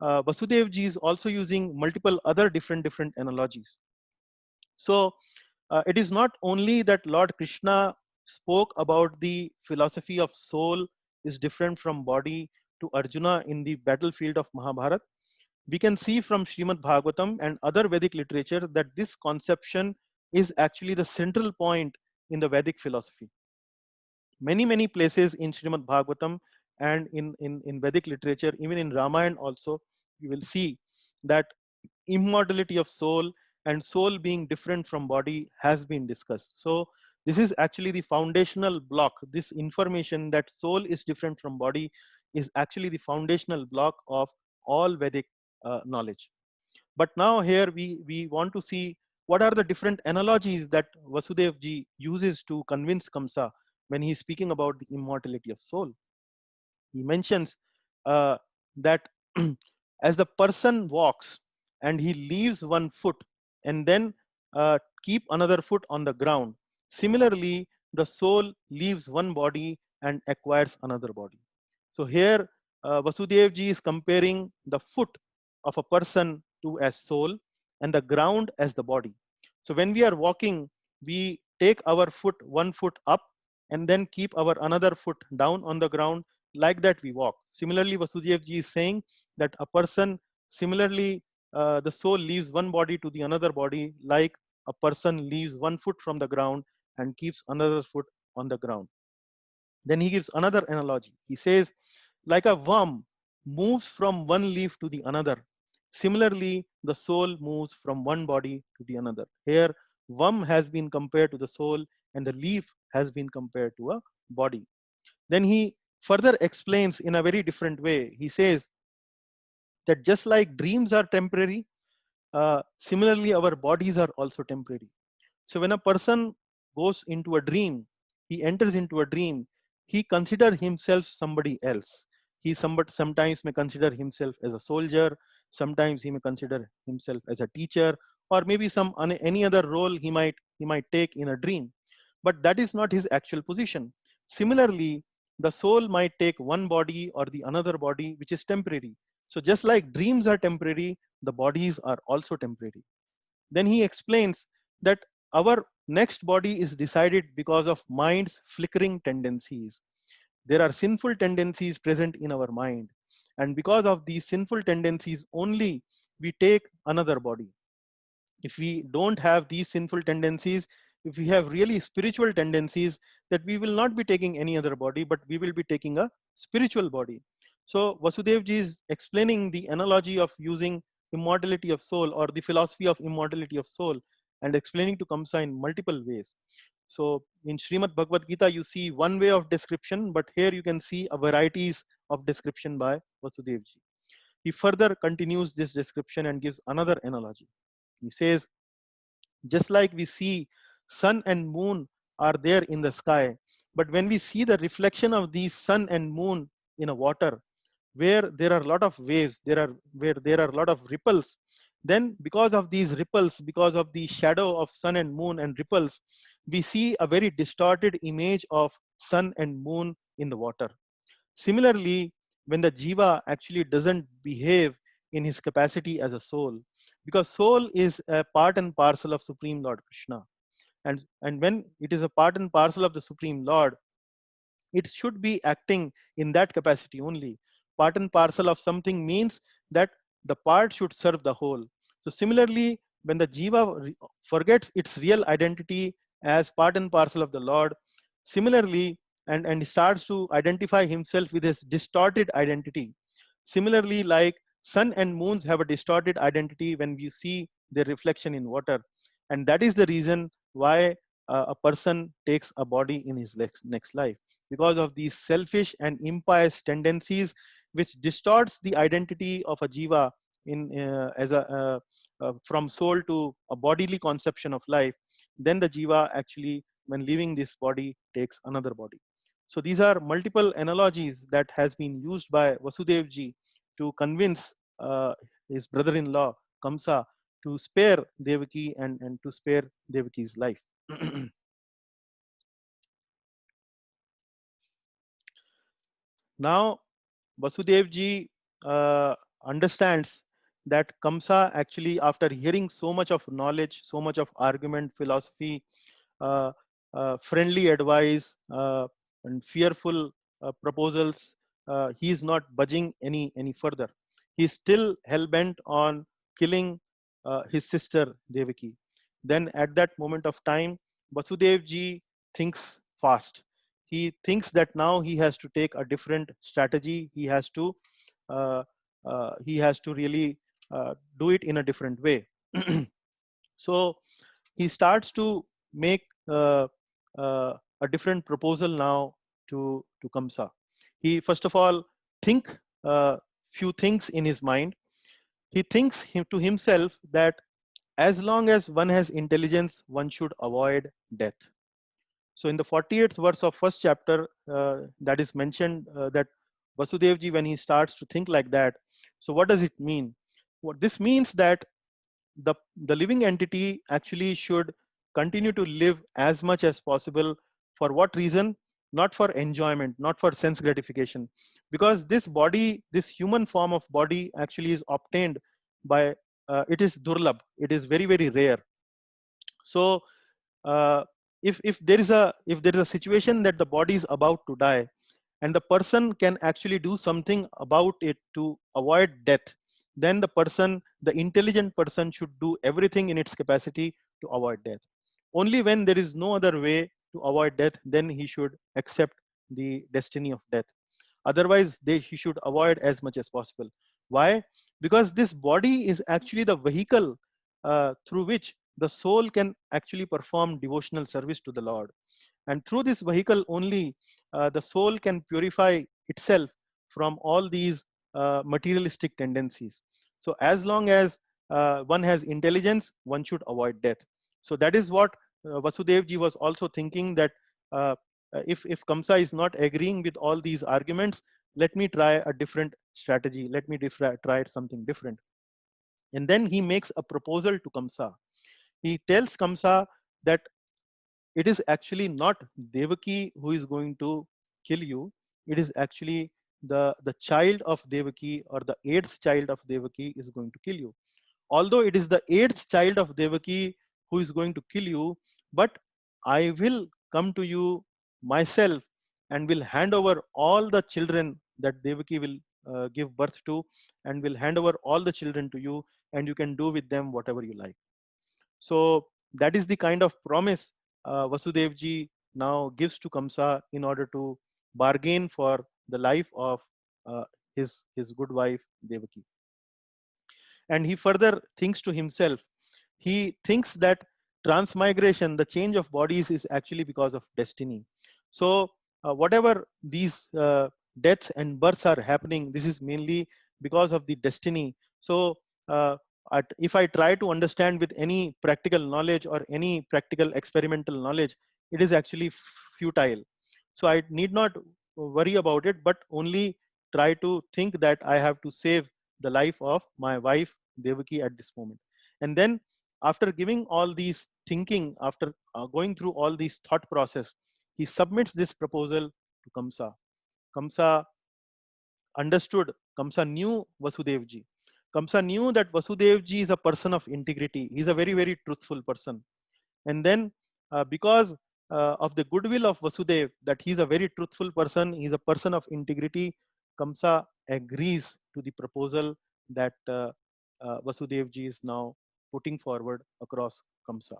Vasudev ji is also using multiple other different analogies. So it is not only that Lord Krishna spoke about the philosophy of soul is different from body to Arjuna in the battlefield of Mahabharata. We can see from Srimad Bhagavatam and other Vedic literature that this conception is actually the central point in the Vedic philosophy. Many places in Srimad Bhagavatam and in Vedic literature, even in Ramayana also, you will see that immortality of soul and soul being different from body has been discussed. So this is actually the foundational block. This information that soul is different from body is actually the foundational block of all Vedic knowledge. But now here we want to see what are the different analogies that Vasudev ji uses to convince Kamsa when he's speaking about the immortality of soul. He mentions that as the person walks and he leaves one foot and then keep another foot on the ground, similarly the soul leaves one body and acquires another body. So here Vasudev ji is comparing the foot of a person to as soul and the ground as the body. So when we are walking, we take our foot one foot up and then keep our another foot down on the ground. Like that we walk. Similarly, Vasudev ji is saying that a person, similarly, the soul leaves one body to the another body, like a person leaves one foot from the ground and keeps another foot on the ground. Then he gives another analogy. He says, like a worm moves from one leaf to the another, similarly, the soul moves from one body to the another. Here, worm has been compared to the soul and the leaf has been compared to a body. Then he further explains in a very different way. He says that just like dreams are temporary, similarly, our bodies are also temporary. So when a person goes into a dream, he enters into a dream, he considers himself somebody else. He sometimes may consider himself as a soldier, sometimes he may consider himself as a teacher, or maybe any other role he might take in a dream. But that is not his actual position. Similarly, the soul might take one body or the another body, which is temporary. So just like dreams are temporary, the bodies are also temporary. Then he explains that our next body is decided because of mind's flickering tendencies. There are sinful tendencies present in our mind. And because of these sinful tendencies only, we take another body. If we don't have these sinful tendencies, if we have really spiritual tendencies, that we will not be taking any other body, but we will be taking a spiritual body. So Vasudev ji is explaining the analogy of using immortality of soul or the philosophy of immortality of soul and explaining to Kamsa in multiple ways. So in Srimad Bhagavad Gita, you see one way of description, but here you can see a varieties of description by Vasudev ji. He further continues this description and gives another analogy. He says, just like we see sun and moon are there in the sky, but when we see the reflection of these sun and moon in a water, where there are a lot of waves, where there are a lot of ripples, then because of these ripples, because of the shadow of sun and moon and ripples, we see a very distorted image of sun and moon in the water. Similarly, when the jiva actually doesn't behave in his capacity as a soul, because soul is a part and parcel of Supreme Lord Krishna, and when it is a part and parcel of the Supreme Lord, it should be acting in that capacity only. Part and parcel of something means that the part should serve the whole. So similarly, when the jiva forgets its real identity as part and parcel of the Lord, similarly, and starts to identify himself with his distorted identity. Similarly, like sun and moons have a distorted identity when we see their reflection in water. And that is the reason why a person takes a body in his next life, because of these selfish and impious tendencies which distorts the identity of a jiva in as a from soul to a bodily conception of life. Then the jiva actually, when leaving this body, takes another body. So these are multiple analogies that has been used by Vasudev ji to convince his brother-in-law Kamsa to spare Devaki and to spare Devaki's life. Now Vasudev ji understands that Kamsa actually, after hearing so much of knowledge, so much of argument, philosophy, uh, friendly advice, and fearful proposals, he is not budging any further. He is still hell bent on killing his sister Devaki. Then at that moment of time, Vasudev ji thinks fast. He thinks that now he has to take a different strategy. Uh, he has to really do it in a different way. So he starts to make a different proposal now to Kamsa. He first of all think few things in his mind. He thinks to himself that as long as one has intelligence, one should avoid death. So in the 48th verse of first chapter, that is mentioned that Vasudevji, when he starts to think like that, so what does it mean? What this means that the living entity actually should continue to live as much as possible. For what reason? Not for enjoyment, not for sense gratification, because this body, this human form of body, actually is obtained by it is durlabh, it is very rare. So uh, if there is a situation that the body is about to die, and the person can actually do something about it to avoid death, then the intelligent person should do everything in its capacity to avoid death. Only when there is no other way to avoid death, then he should accept the destiny of death. Otherwise he should avoid as much as possible. Why? Because this body is actually the vehicle through which the soul can actually perform devotional service to the Lord, and through this vehicle only the soul can purify itself from all these materialistic tendencies. So as long as one has intelligence, one should avoid death. So that is what Vasudev ji was also thinking, that uh, if Kamsa is not agreeing with all these arguments, let me try a different strategy, let me try something different. And then he makes a proposal to Kamsa. He tells Kamsa that it is actually not Devaki who is going to kill you. It is actually the child of Devaki, or the eighth child of Devaki, is going to kill you. Although it is the eighth child of Devaki who is going to kill you, but I will come to you myself and will hand over all the children that Devaki will give birth to, and will hand over all the children to you, and you can do with them whatever you like. So that is the kind of promise Vasudev ji now gives to Kamsa in order to bargain for the life of uh, his good wife Devaki. And he further thinks to himself, he thinks that transmigration, the change of bodies, is actually because of destiny. So whatever these deaths and births are happening, this is mainly because of the destiny. So if I try to understand with any practical knowledge or any practical experimental knowledge, it is actually futile. So I need not worry about it, but only try to think that I have to save the life of my wife Devaki at this moment. And then after giving all these thinking, after going through all these thought process, he submits this proposal to Kamsa. Kamsa understood, Kamsa knew Vasudevji. Kamsa knew that Vasudevji is a person of integrity. He's a very, very truthful person. And then because of the goodwill of Vasudev, that he's a very truthful person, he's a person of integrity, Kamsa agrees to the proposal that Vasudevji is now putting forward across Kamsa.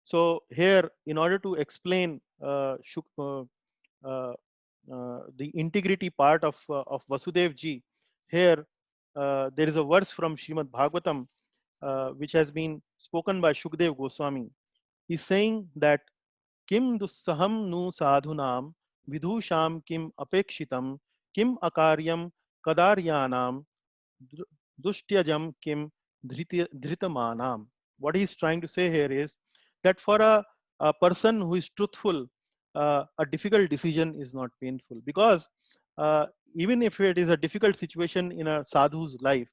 So here, in order to explain the integrity part of Vasudev ji, here there is a verse from Srimad Bhagavatam which has been spoken by Shukdev Goswami. He's saying that Kim dussaham nu sadhunam vidhusham kim apekshitam kim akaryam kadaryanam dustyajam kim dhritamanam. What he's trying to say here is that for a person who is truthful, a difficult decision is not painful, because even if it is a difficult situation in a sadhu's life,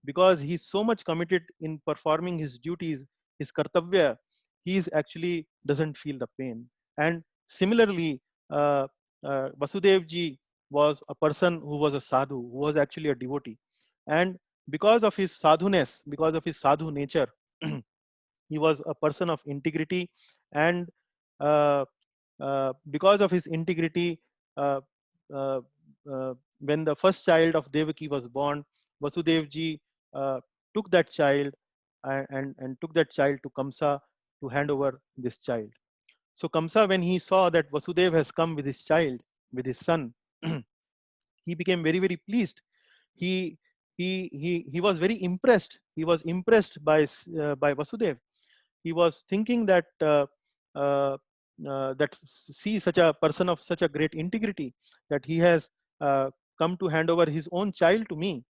because he's so much committed in performing his duties, his kartavya, he is actually doesn't feel the pain. And similarly, Vasudev ji was a person who was a sadhu, who was actually a devotee. And because of his sadhuness, because of his sadhu nature, he was a person of integrity. And uh, because of his integrity, uh, uh, when the first child of Devaki was born, Vasudevji took that child and took that child to Kamsa to hand over this child. So Kamsa, when he saw that Vasudev has come with his child, with his son, he became very, very pleased. He he was very impressed. He was impressed by Vasudev. He was thinking that uh, that see such a person of such a great integrity, that he has come to hand over his own child to me.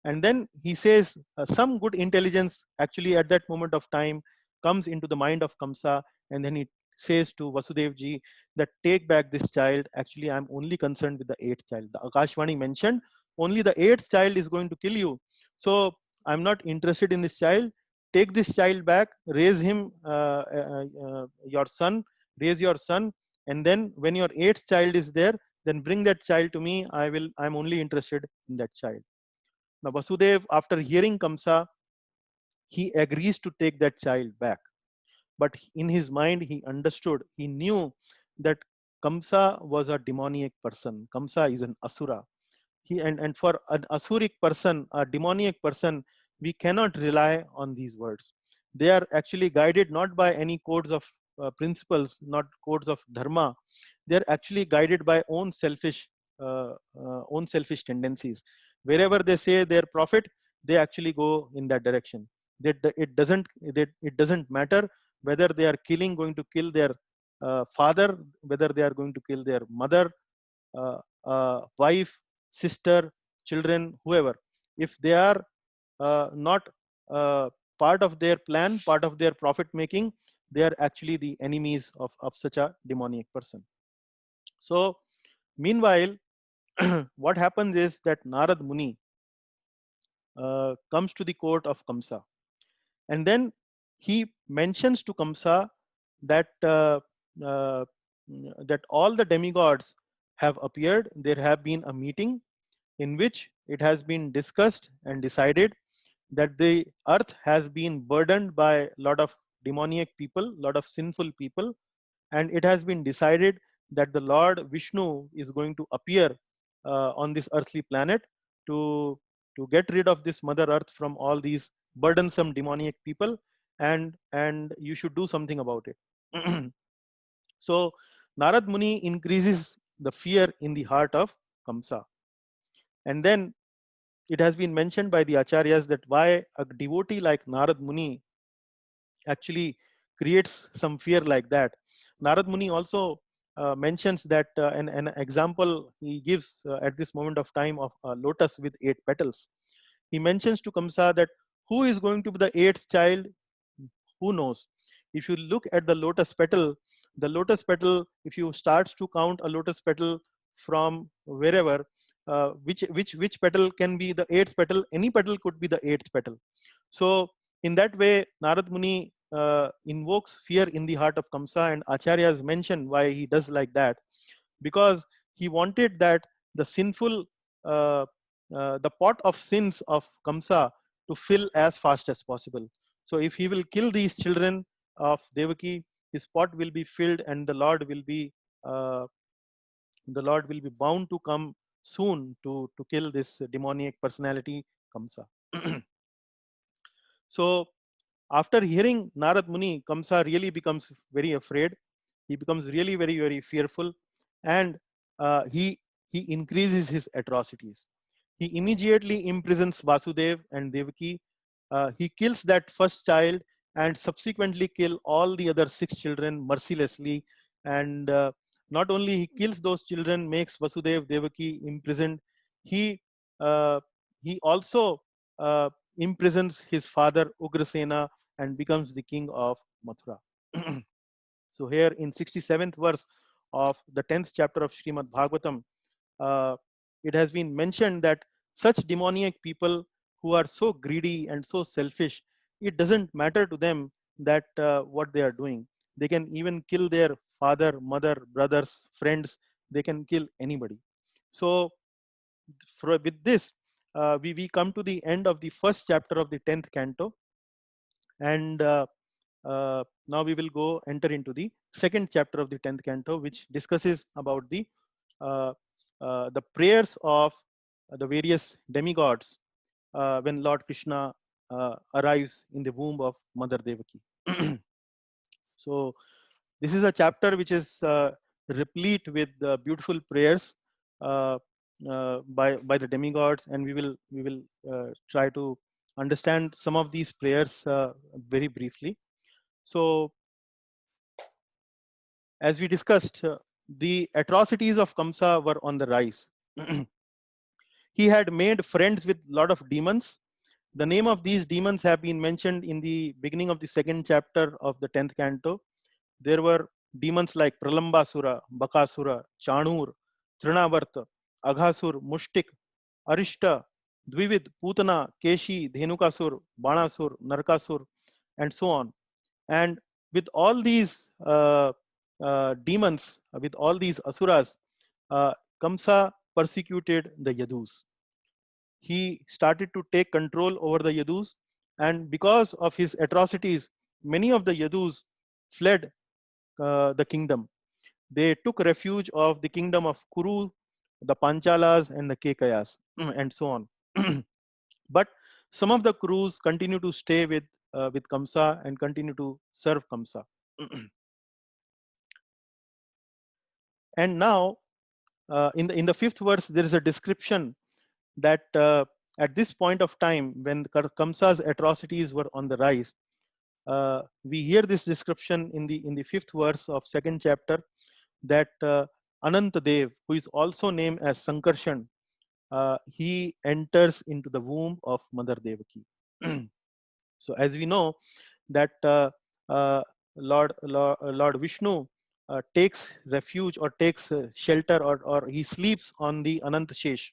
And then he says some good intelligence actually at that moment of time comes into the mind of Kamsa, and then he says to Vasudevji that take back this child. Actually, I'm only concerned with the eighth child. The Akashvani mentioned only the eighth child is going to kill you. So I'm not interested in this child. Take this child back, raise him, your son, raise your son, and then when your eighth child is there, then bring that child to me. I'm only interested in that child. Now Vasudev, after hearing Kamsa, he agrees to take that child back. But in his mind, he understood, he knew that Kamsa was a demoniac person. Kamsa is an asura. And for an asuric person, a demoniac person, we cannot rely on these words. They are actually guided not by any codes of principles, not codes of dharma. They are actually guided by own selfish tendencies. Wherever they say their profit, they actually go in that direction. It doesn't matter whether they are going to kill their father, whether they are going to kill their mother, wife, sister, children, whoever. If they are not part of their plan, part of their profit making, they are actually the enemies of such a demoniac person. So meanwhile, what happens is that Narad Muni comes to the court of Kamsa, and then he mentions to Kamsa that uh, that all the demigods have appeared. There have been a meeting in which it has been discussed and decided that the earth has been burdened by a lot of demoniac people, lot of sinful people, and it has been decided that the Lord Vishnu is going to appear on this earthly planet to get rid of this Mother Earth from all these burdensome demoniac people, and you should do something about it. So Narad Muni increases the fear in the heart of Kamsa, and then it has been mentioned by the acharyas that why a devotee like Narad Muni actually creates some fear like that. Narad Muni also mentions that an example he gives at this moment of time of a lotus with 8 petals. He mentions to Kamsa that who is going to be the 8th child? Who knows? If you look at the lotus petal, if you start to count a lotus petal from wherever, which petal can be the 8th petal? Any petal could be the 8th petal. So in that way, Narad Muni invokes fear in the heart of Kamsa, and Acharyas mention why he does like that, because he wanted that the sinful, uh, the pot of sins of Kamsa to fill as fast as possible. So if he will kill these children of Devaki, his pot will be filled, and uh, the Lord will be bound to come soon to kill this demoniac personality Kamsa. So after hearing Narad Muni, Kamsa really becomes very afraid. He becomes really very fearful, and he increases his atrocities. He immediately imprisons Vasudev and Devaki. He kills that first child and subsequently kill all the other 6 children mercilessly. And not only he kills those children, makes Vasudev, Devaki imprisoned. He uh, he also imprisons his father Ugrasena and becomes the king of Mathura. So here in 67th verse of the 10th chapter of Srimad Bhagavatam, uh, it has been mentioned that such demoniac people who are so greedy and so selfish, it doesn't matter to them that what they are doing. They can even kill their father, mother, brothers, friends. They can kill anybody. So with this, we come to the end of the first chapter of the 10th canto, and now we will go enter into the second chapter of the 10th canto, which discusses about uh, the prayers of the various demigods when Lord Krishna arrives in the womb of Mother Devaki. So this is a chapter which is replete with beautiful prayers uh, by the demigods, and we will try to understand some of these prayers very briefly. So as we discussed, the atrocities of Kamsa were on the rise. He had made friends with a lot of demons. The name of these demons have been mentioned in the beginning of the second chapter of the 10th canto. There were demons like Pralambasura, Bakasura, Chanur, Trinavarta, Aghasur, Mushtik, Arishta, Dvivid, Putana, Keshi, Dhenukasur, Banasur, Narkasur, and so on. And with all these demons, with all these asuras, Kamsa persecuted the Yadus. He started to take control over the Yadus, and because of his atrocities, many of the Yadus fled the kingdom. They took refuge of the kingdom of Kuru, the Panchalas, and the Kekayas, and so on. But some of the Kurus continue to stay with Kamsa and continue to serve Kamsa. And now, in the fifth verse, there is a description that at this point of time, when Kamsa's atrocities were on the rise, we hear this description in the fifth verse of second chapter, that Anantadev, who is also named as Sankarshan, he enters into the womb of Mother Devaki. So as we know that uh, Lord Vishnu takes refuge or takes shelter, or he sleeps on the Anant Shesh.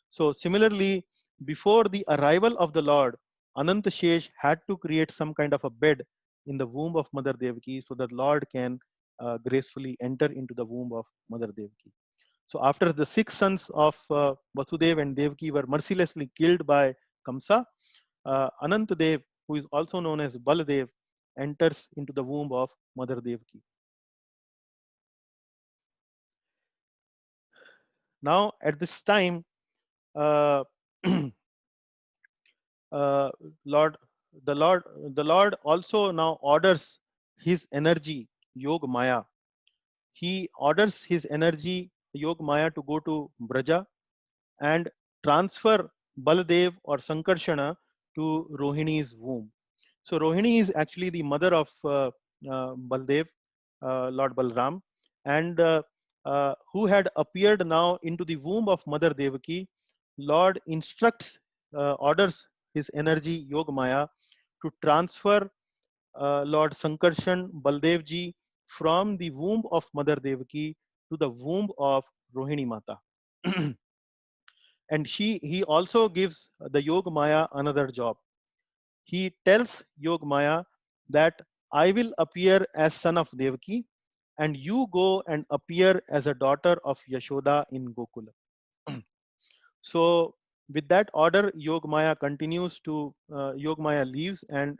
So similarly, before the arrival of the Lord, Anant Shesh had to create some kind of a bed in the womb of Mother Devaki so that Lord can gracefully enter into the womb of Mother Devaki. So after the 6 sons of Vasudev and Devaki were mercilessly killed by Kamsa, Anantadev, who is also known as Baladev, enters into the womb of Mother Devaki. Now at this time, uh, uh, Lord, the Lord also now orders his energy, Yog Maya. He orders his energy, Yog Maya, to go to Braja and transfer Baladev or Sankarshana to Rohini's womb. So Rohini is actually the mother of Baldev, Lord Balram, and who had appeared now into the womb of Mother Devaki, Lord instructs, orders his energy, Yog Maya, to transfer Lord Sankarshan Baldev ji from the womb of Mother Devaki to the womb of Rohini Mata. And he also gives the Yog Maya another job. He tells Yog Maya that I will appear as son of Devaki, and you go and appear as a daughter of Yashoda in Gokula. So with that order, Yog Maya continues to Yog Maya leaves and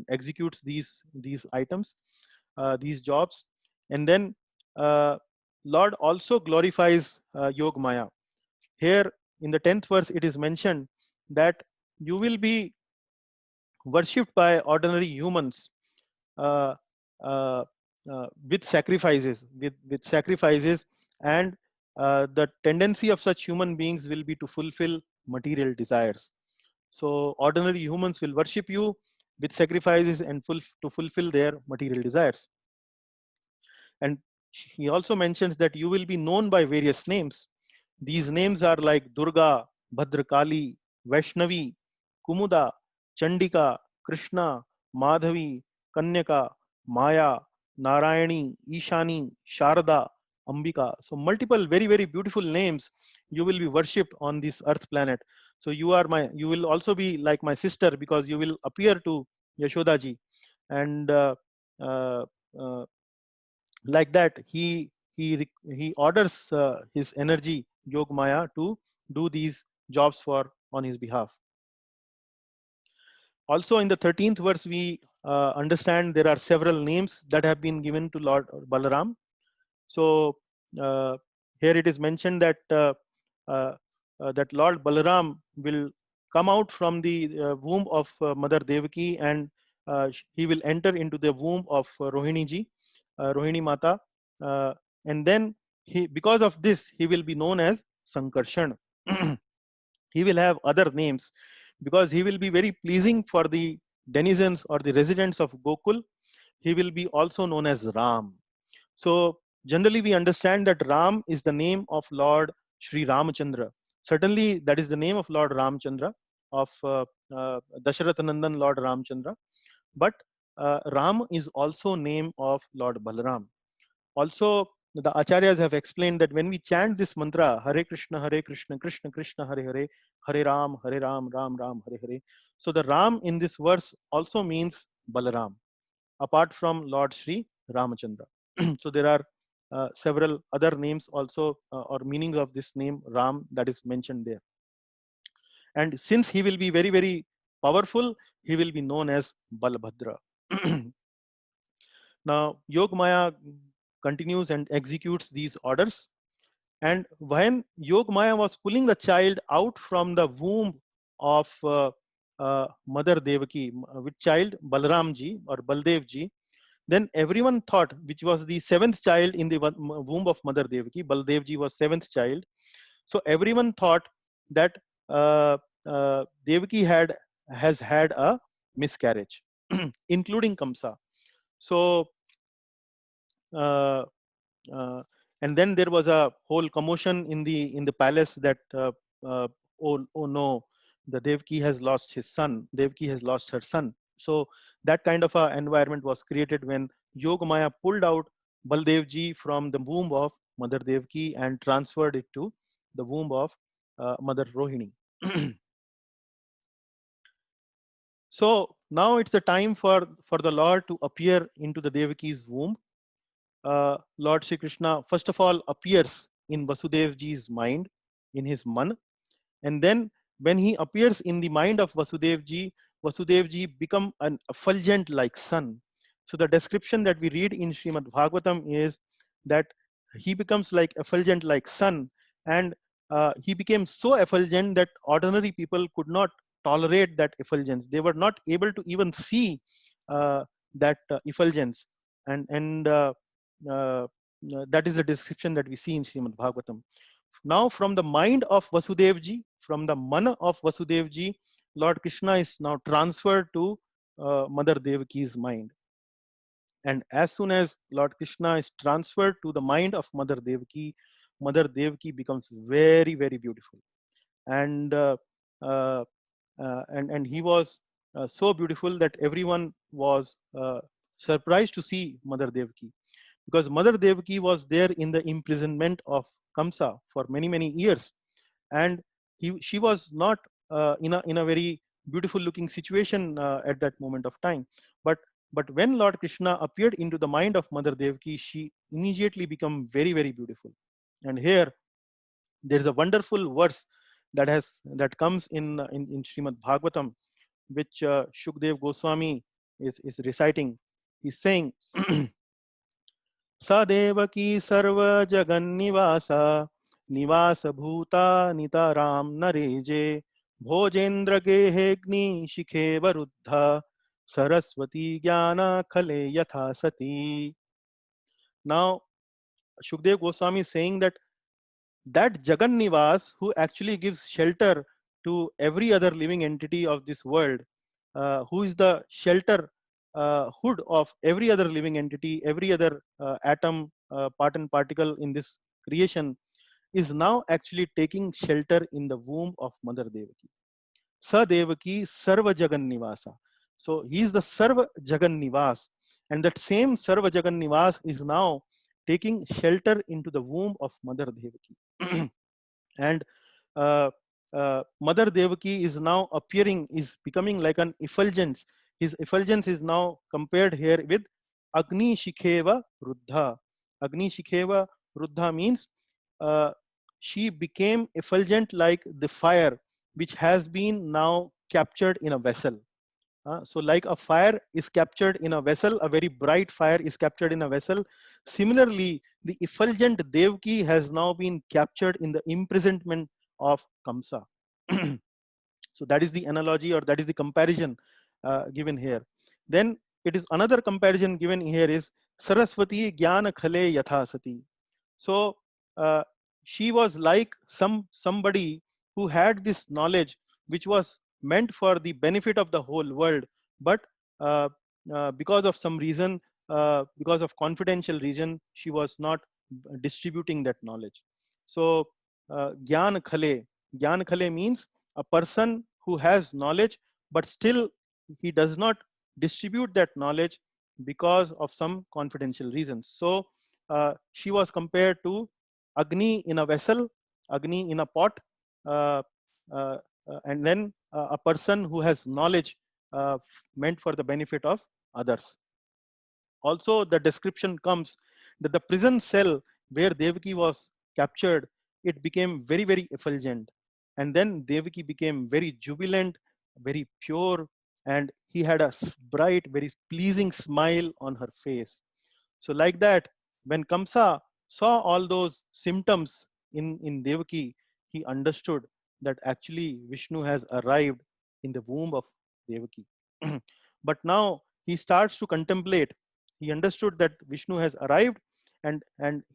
executes these items, these jobs, and then uh, Lord also glorifies Yog Maya. Here in the 10th verse, it is mentioned that you will be worshipped by ordinary humans uh, uh, with sacrifices, with sacrifices, and the tendency of such human beings will be to fulfill material desires. So ordinary humans will worship you with sacrifices and to fulfill their material desires. And he also mentions that you will be known by various names. These names are like Durga, Bhadrakali, Vaishnavi, Kumuda, Chandika, Krishna, Madhavi, Kanyaka, Maya, Narayani, Ishani, Sharada, Ambika. So multiple very, very beautiful names you will be worshipped on this earth planet. So you will also be like my sister because you will appear to Yashoda ji. And uh, uh, like that, he orders his energy, Yog Maya, to do these jobs for on his behalf. Also in the 13th verse, we understand there are several names that have been given to Lord Balaram. So here it is mentioned that uh, that Lord Balaram will come out from the womb of Mother Devaki, and he will enter into the womb of Rohini ji, Rohini Mata, uh, and then because of this, he will be known as Sankarshan. He will have other names because he will be very pleasing for the denizens or the residents of Gokul. He will be also known as Ram. So generally we understand that Ram is the name of Lord Sri Ramachandra. Certainly that is the name of Lord Ramchandra, of Dasharath Nandan Lord Ramchandra. But Ram is also name of Lord Balaram. Also, the acharyas have explained that when we chant this mantra, Hare Krishna, Krishna Krishna, Hare Hare, Hare Ram, Ram Ram, Hare Hare. So the Ram in this verse also means Balaram, apart from Lord Sri Ramachandra. So there are several other names also, or meanings of this name Ram, that is mentioned there. And since he will be very, very powerful, he will be known as Balabhadra. Now, Yog Maya continues and executes these orders. And when Yog Maya was pulling the child out from the womb of Mother Devaki, with child Balramji or Baldevji, then everyone thought, which was the seventh child in the womb of Mother Devaki, Baldevji was seventh child. So everyone thought that Devaki has had a miscarriage, including Kamsa. So uh, uh, and then there was a whole commotion in the palace that oh no, the Devaki has lost his son. Devaki has lost her son. So that kind of a environment was created when Yogamaya pulled out Baldevji from the womb of Mother Devaki and transferred it to the womb of Mother Rohini. So now it's the time for the Lord to appear into the Devaki's womb. Lord Sri Krishna first of all appears in Vasudevji's mind, in his man, and then when he appears in the mind of Vasudevji, Vasudevji become an effulgent like sun. So the description that we read in Srimad Bhagavatam is that he becomes like effulgent like sun, and he became so effulgent that ordinary people could not tolerate that effulgence. They were not able to even see that effulgence, and uh, that is the description that we see in Srimad Bhagavatam. Now, from the mind of Vasudevji, from the mana of Vasudevji, Lord Krishna is now transferred to Mother Devaki's mind. And as soon as Lord Krishna is transferred to the mind of Mother Devaki becomes very, very beautiful. And uh, and he was so beautiful that everyone was surprised to see Mother Devaki, because Mother Devaki was there in the imprisonment of Kamsa for many years, and she was not in a very beautiful looking situation at that moment of time. But when Lord Krishna appeared into the mind of Mother Devaki, she immediately became very beautiful. And here there is a wonderful verse that comes in Srimad Bhagavatam, which Shukdev Goswami is reciting. He's saying, स देवकी सर्व जगन निवासा निवास भूता नितराम नरेजे भोजेन्द्र गेहेग्नि शिखे वरुद्धा सरस्वती ज्ञान खले यथा सती. Now Shukdev Goswami is saying that Jagan Nivas, who actually gives shelter to every other living entity of this world, who is the shelter hood of every other living entity, every other atom, part and particle in this creation, is now actually taking shelter in the womb of Mother Devaki. Sa Devaki Sarva Jagan Nivasa. So he is the Sarva Jagan Nivas, and that same Sarva Jagan Nivas is now taking shelter into the womb of Mother Devaki. And Mother Devaki is now appearing, is becoming like an effulgence. His effulgence is now compared here with Agni Shikheva Ruddha. Agni Shikheva Ruddha means uh, she became effulgent like the fire which has been now captured in a vessel. So like a fire is captured in a vessel, a very bright fire is captured in a vessel. Similarly, the effulgent Devaki has now been captured in the imprisonment of Kamsa. So that is the analogy, or that is the comparison given here. Then it is another comparison given here is Saraswati Jnana Khale Yatha Sati. So uh, she was like somebody who had this knowledge which was meant for the benefit of the whole world, but uh, because of some reason, because of confidential reason, she was not distributing that knowledge. So Gyan Khale means a person who has knowledge, but still he does not distribute that knowledge because of some confidential reasons. So she was compared to Agni in a vessel, Agni in a pot, uh, uh, and then a person who has knowledge meant for the benefit of others. Also, the description comes that the prison cell where Devaki was captured, it became very effulgent. And then Devaki became very jubilant, very pure, and he had a bright, very pleasing smile on her face. So like that, when Kamsa saw all those symptoms in Devaki, he understood that actually Vishnu has arrived in the womb of Devaki. But now he starts to contemplate. He understood that Vishnu has arrived and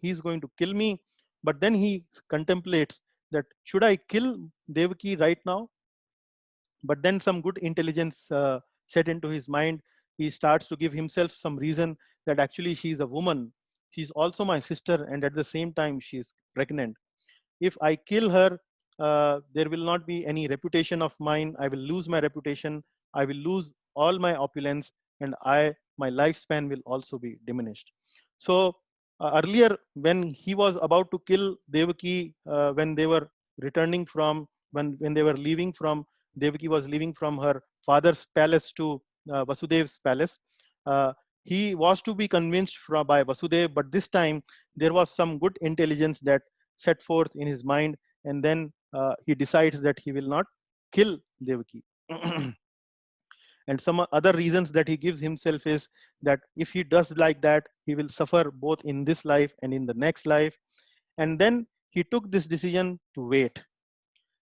he's going to kill me. But then he contemplates that should I kill Devaki right now? But then some good intelligence set into his mind. He starts to give himself some reason that actually she is a woman. She's also my sister, and at the same time, she is pregnant. If I kill her, there will not be any reputation of mine. I will lose my reputation. I will lose all my opulence, and my lifespan will also be diminished. So earlier, when he was about to kill Devaki, when they were returning from, when they were leaving from, Devaki was leaving from her father's palace to Vasudev's palace. He was to be convinced by Vasudev, but this time there was some good intelligence that set forth in his mind, and then he decides that he will not kill Devaki. And some other reasons that he gives himself is that if he does like that, he will suffer both in this life and in the next life. And then he took this decision to wait.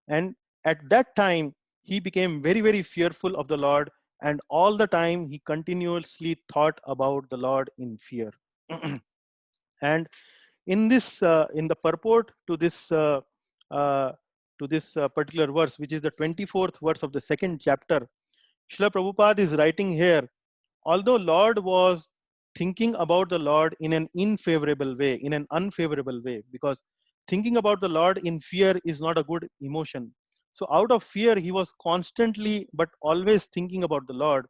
And at that time, he became very fearful of the Lord, and all the time he continuously thought about the Lord in fear. And in this, in the purport uh, to this particular verse, which is the 24th verse of the second chapter, Srila Prabhupada is writing here, although Lord was thinking about the Lord in an unfavorable way, because thinking about the Lord in fear is not a good emotion. So out of fear, he was constantly but always thinking about the Lord.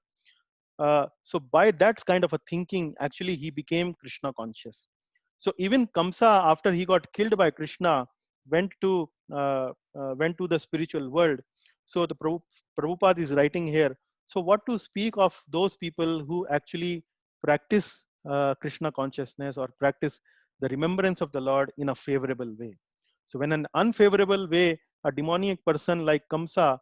So by that kind of a thinking, actually he became Krishna conscious. So even Kamsa, after he got killed by Krishna, went to the spiritual world. So the Prabhupada is writing here. So what to speak of those people who actually practice Krishna consciousness or practice the remembrance of the Lord in a favorable way. So when an unfavorable way, a demoniac person like Kamsa,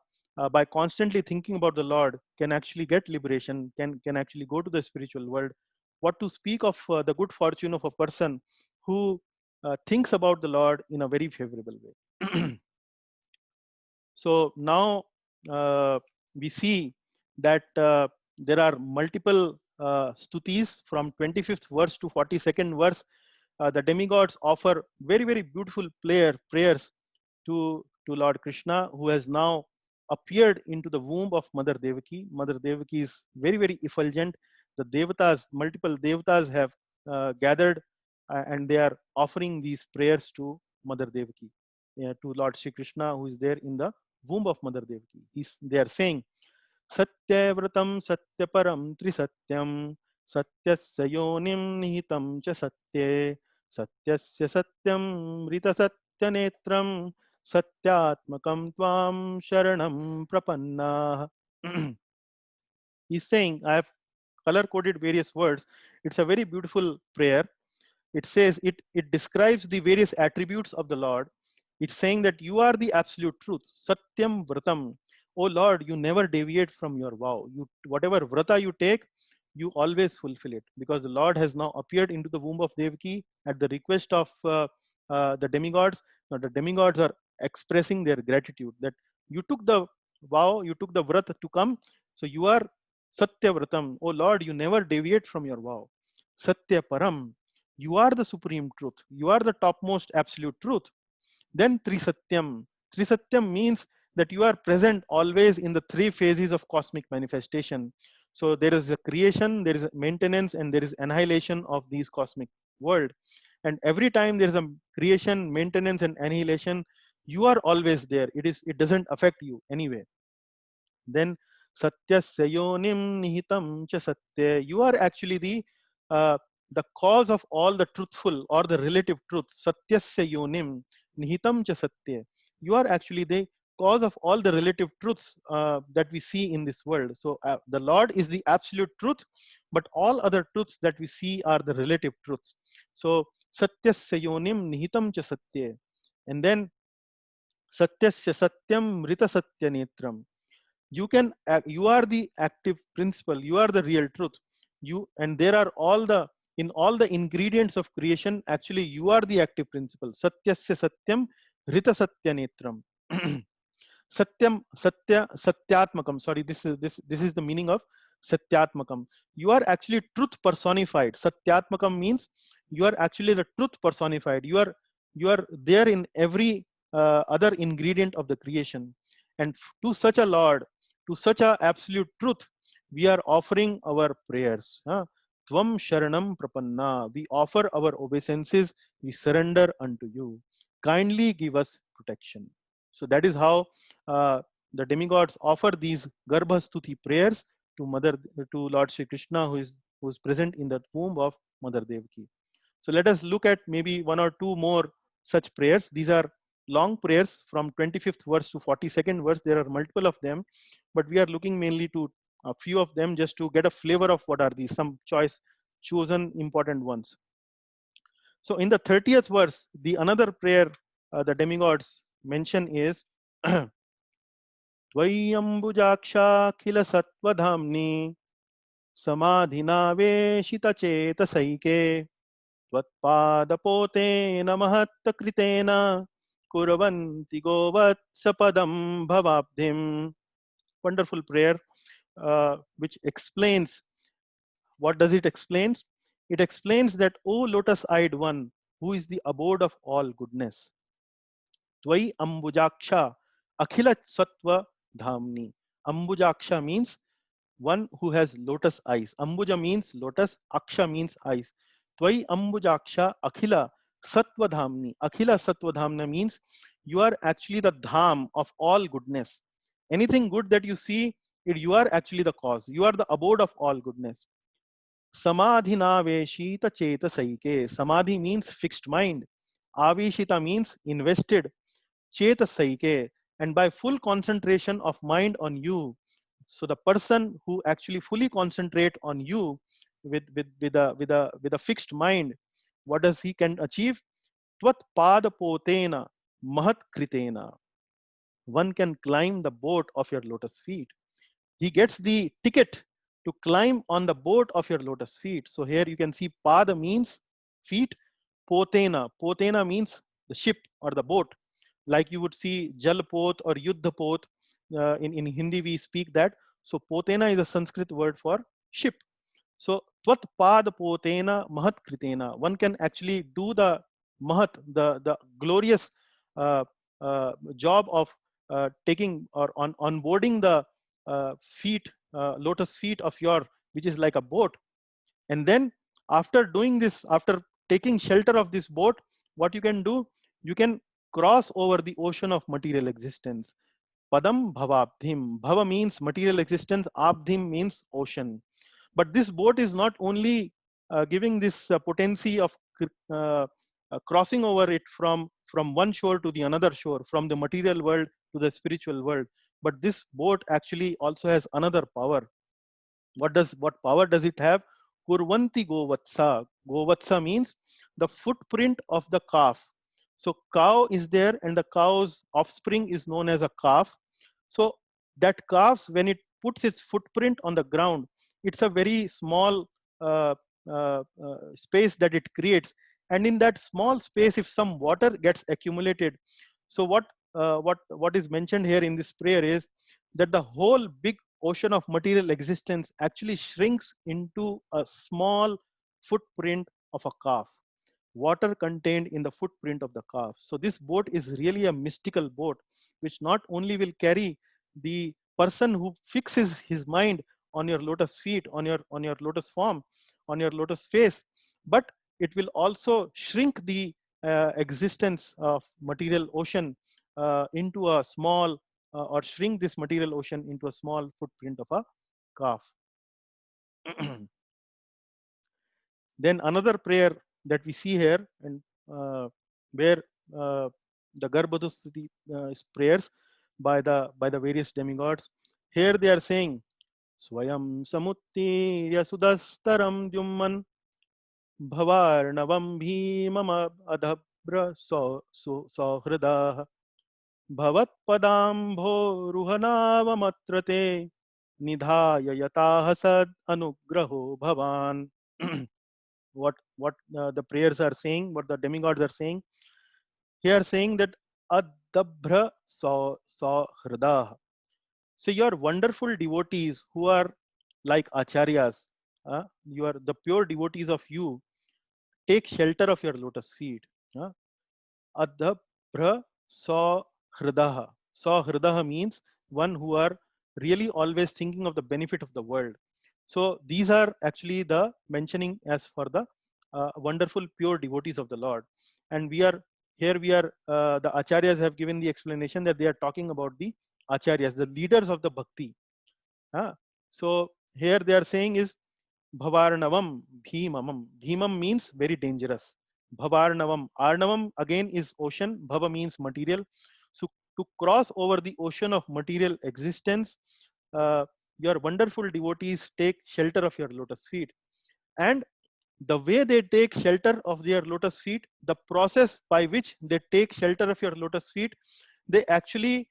by constantly thinking about the Lord, can actually get liberation, can actually go to the spiritual world. What to speak of the good fortune of a person who thinks about the Lord in a very favorable way. So now we see that there are multiple stutis from 25th verse to 42nd verse. The demigods offer very, very beautiful prayers to Lord Krishna, who has now appeared into the womb of Mother Devaki. Mother Devaki is very, very effulgent. The devatas, multiple devatas have gathered and they are offering these prayers to Mother Devaki, to Lord Shri Krishna, who is there in the womb of Mother Devaki. They are saying, Satyavratam Satyaparam Trisatyam Satyasya Yonim Nihitam Cha Satye Satyasya Satyam Rita Satyanetram Satyatmakam Tvam Sharanam Prapanna. He's saying, I have color coded various words. It's a very beautiful prayer. It says, it describes the various attributes of the Lord. It's saying that you are the absolute truth. Satyam Vratam. Oh Lord, you never deviate from your vow. Whatever vrata you take, you always fulfill it, because the Lord has now appeared into the womb of Devaki at the request of the demigods. Now the demigods are expressing their gratitude that you took the vow, you took the vrat to come. So you are Satya Vratam. Oh Lord, you never deviate from your vow. Satya Param. You are the supreme truth. You are the topmost absolute truth. Then Trisatyam. Trisatyam means that you are present always in the three phases of cosmic manifestation. So there is a creation, there is a maintenance, and there is annihilation of these cosmic world. And every time there is a creation, maintenance, and annihilation, you are always there. It doesn't affect you anyway. Then Satyasya Yonim Nihitam Cha Satya. You are actually the cause of all the truthful or the relative truth. Satyasya Yonim Nihitam Cha Satya. You are actually the cause of all the relative truths that we see in this world. So the Lord is the absolute truth, but all other truths that we see are the relative truths. So Satyasya Yonim Nihitam Cha Satya. And then Satyasya Satyam Rita Satya Netram. You are the active principle, you are the real truth. And there are in all the ingredients of creation, actually you are the active principle. Satyasya Satyam Rita Satya Netram. Satyam Satyatmakam. Sorry, this is the meaning of Satyatmakam. You are actually truth personified. Satyatmakam means you are actually the truth personified. You are there in every other ingredient of the creation. And to such a Lord, to such a absolute truth, we are offering our prayers. Tvam Sharanam Prapanna. We offer our obeisances, we surrender unto you. Kindly give us protection. So that is how the demigods offer these Garbha Stuti prayers to Lord Shri Krishna, who is present in the womb of Mother Devaki. So let us look at maybe one or two more such prayers. These are long prayers from 25th verse to 42nd verse. There are multiple of them, but we are looking mainly to a few of them just to get a flavor of what are these, some chosen important ones. So in the 30th verse, the another prayer the demigods mention is त्वय्यम्बुजाक्षाखिल सत्वधाम्नि समाधिनावेशितचेतसैके त्वत्पादपोतेन महत्तकृतेन कुर्वन्ति गोवत्सपदं भवाब्धिम्. Wonderful prayer which explains, what does it explain? It explains that, O lotus-eyed one, who is the abode of all goodness. Tvai ambujaksha akhila sattva dhamni. Ambujaksha means one who has lotus eyes. Ambuja means lotus, Aksha means eyes. Tvai Ambujaksha Akhila Satvadhamni. Akhila Satvadhamna means you are actually the dham of all goodness. Anything good that you see, you are actually the cause. You are the abode of all goodness. Samadhinaveshita chetasaike. Samadhi means fixed mind. Aveshita means invested. Chetasaike. And by full concentration of mind on you, so the person who actually fully concentrate on you with a fixed mind, what does he can achieve? Tvat pada potena mahat kritena. One can climb the boat of your lotus feet. He gets the ticket to climb on the boat of your lotus feet. So here you can see pada means feet, potena. Potena means the ship or the boat. Like you would see jalpot or yuddhapot. In Hindi we speak that. So potena is a Sanskrit word for ship. So tvat pad potena mahat kritena. One can actually do the mahat, the glorious job of taking or onboarding the feet, lotus feet of your, which is like a boat. And then after doing this, after taking shelter of this boat, what you can do, you can cross over the ocean of material existence. Padam bhavabdhim. Bhava means material existence, abdhim means ocean. But this boat is not only giving this potency of crossing over it from one shore to the another shore, from the material world to the spiritual world, but this boat actually also has another power. What power does it have? Kurvanti govatsa. Govatsa means the footprint of the calf. So cow is there, and the cow's offspring is known as a calf. So that calf, when it puts its footprint on the ground, it's a very small space that it creates. And in that small space, if some water gets accumulated, so what is mentioned here in this prayer is that the whole big ocean of material existence actually shrinks into a small footprint of a calf, water contained in the footprint of the calf. So this boat is really a mystical boat, which not only will carry the person who fixes his mind on your lotus feet, on your lotus form, on your lotus face, but it will also shrink the existence of material ocean into a small or shrink this material ocean into a small footprint of a calf. Then another prayer that we see here, and where the Garbhadustuti prayers by the various demigods. Here they are saying, Swayam Samuttirya Sudastaram Dyumman Bhavarnavam Bhimam Adhabra Sohridah Bhavatpadambhoruhanavamatrate Nidhaya Yataha Sad Anugraho Bhavan. What the prayers are saying, what the demigods are saying, they are saying that Adabhra Hridah. So your wonderful devotees who are like acharyas, you are the pure devotees of you, take shelter of your lotus feet. Adabhra Hridah. Hridah means one who are really always thinking of the benefit of the world. So these are actually the mentioning as for the wonderful pure devotees of the Lord. And we are the acharyas have given the explanation that they are talking about the acharyas, the leaders of the bhakti. So here they are saying is Bhavarnavam Bhimamam. Bhimam means very dangerous. Bhavarnavam. Arnavam again is ocean. Bhava means material. So to cross over the ocean of material existence, your wonderful devotees take shelter of your lotus feet. And the way they take shelter of their lotus feet, the process by which they take shelter of your lotus feet, they actually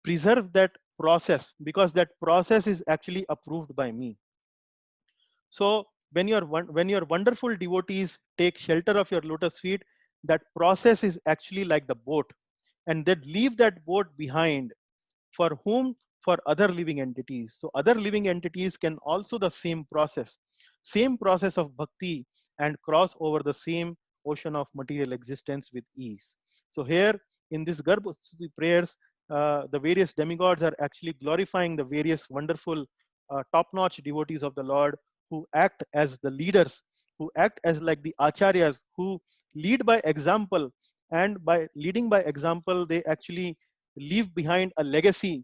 preserve that process, because that process is actually approved by me. So when your wonderful devotees take shelter of your lotus feet, that process is actually like the boat, and they leave that boat behind. For whom? For other living entities. So other living entities can also the same process of bhakti, and cross over the same ocean of material existence with ease. So here in this Garbha prayers, the various demigods are actually glorifying the various wonderful top-notch devotees of the Lord who act as the leaders, who act as like the acharyas, who lead by example, and by leading by example, they actually leave behind a legacy,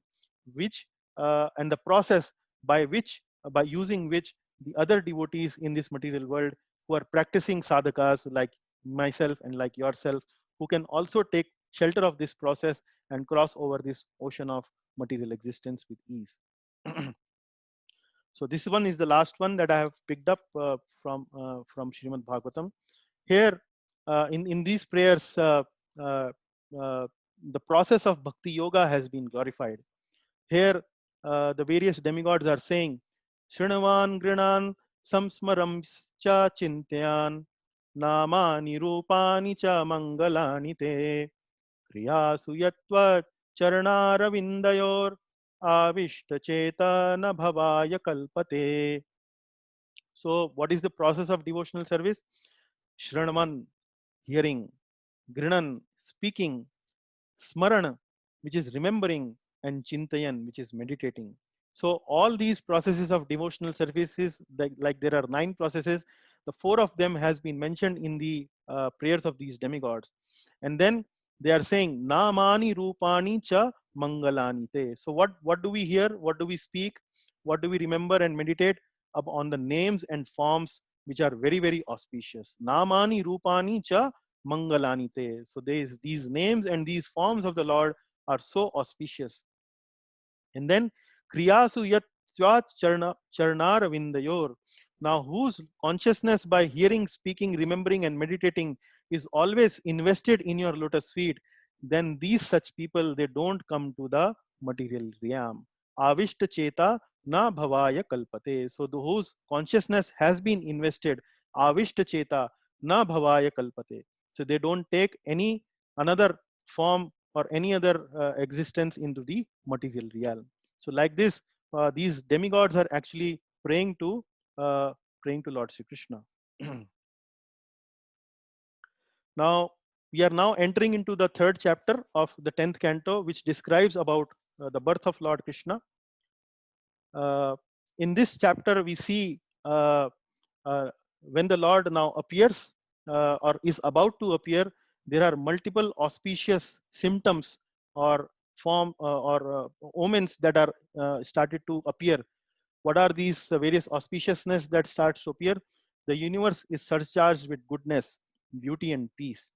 which and the process by which, by using which the other devotees in this material world who are practicing sadhakas like myself and like yourself, who can also take shelter of this process and cross over this ocean of material existence with ease. So this one is the last one that I have picked up from Srimad Bhagavatam. Here, in these prayers, uh, uh, the process of bhakti yoga has been glorified. Here, the various demigods are saying, Shrinavan Grinan Samsmaram cha Chintyan Namani Rupani cha Mangalani te Kriyasu Yatva Charnaravindayor Avishta Chetana Bhavaya Kalpate. So, what is the process of devotional service? Shranaman, hearing, Grinan, speaking, Smarana, which is remembering, and Chintayan, which is meditating. So all these processes of devotional services, like there are 9 processes, the 4 of them has been mentioned in the prayers of these demigods. And then they are saying, Namani Rupani cha Mangalani te. So what do we hear? What do we speak? What do we remember and meditate on the names and forms which are very, very auspicious? Namani Rupani cha Mangalani te. So these names and these forms of the Lord are so auspicious. And then Kriyasu yat swat charnar vindayor. Now whose consciousness by hearing, speaking, remembering and meditating is always invested in your lotus feet, then these such people, they don't come to the material realm. Avishta cheta na bhavaya kalpate. So the whose consciousness has been invested, avishta cheta na bhavaya kalpate. So they don't take any another form or any other existence into the material realm. So like this, these demigods are actually uh, praying to Lord Sri Krishna. Now we are now entering into the 3rd chapter of the 10th canto, which describes about the birth of Lord Krishna. In this chapter, we see when the Lord now appears or is about to appear, there are multiple auspicious symptoms or omens that are started to appear. What are these various auspiciousness that starts to appear? The universe is surcharged with goodness, beauty, and peace.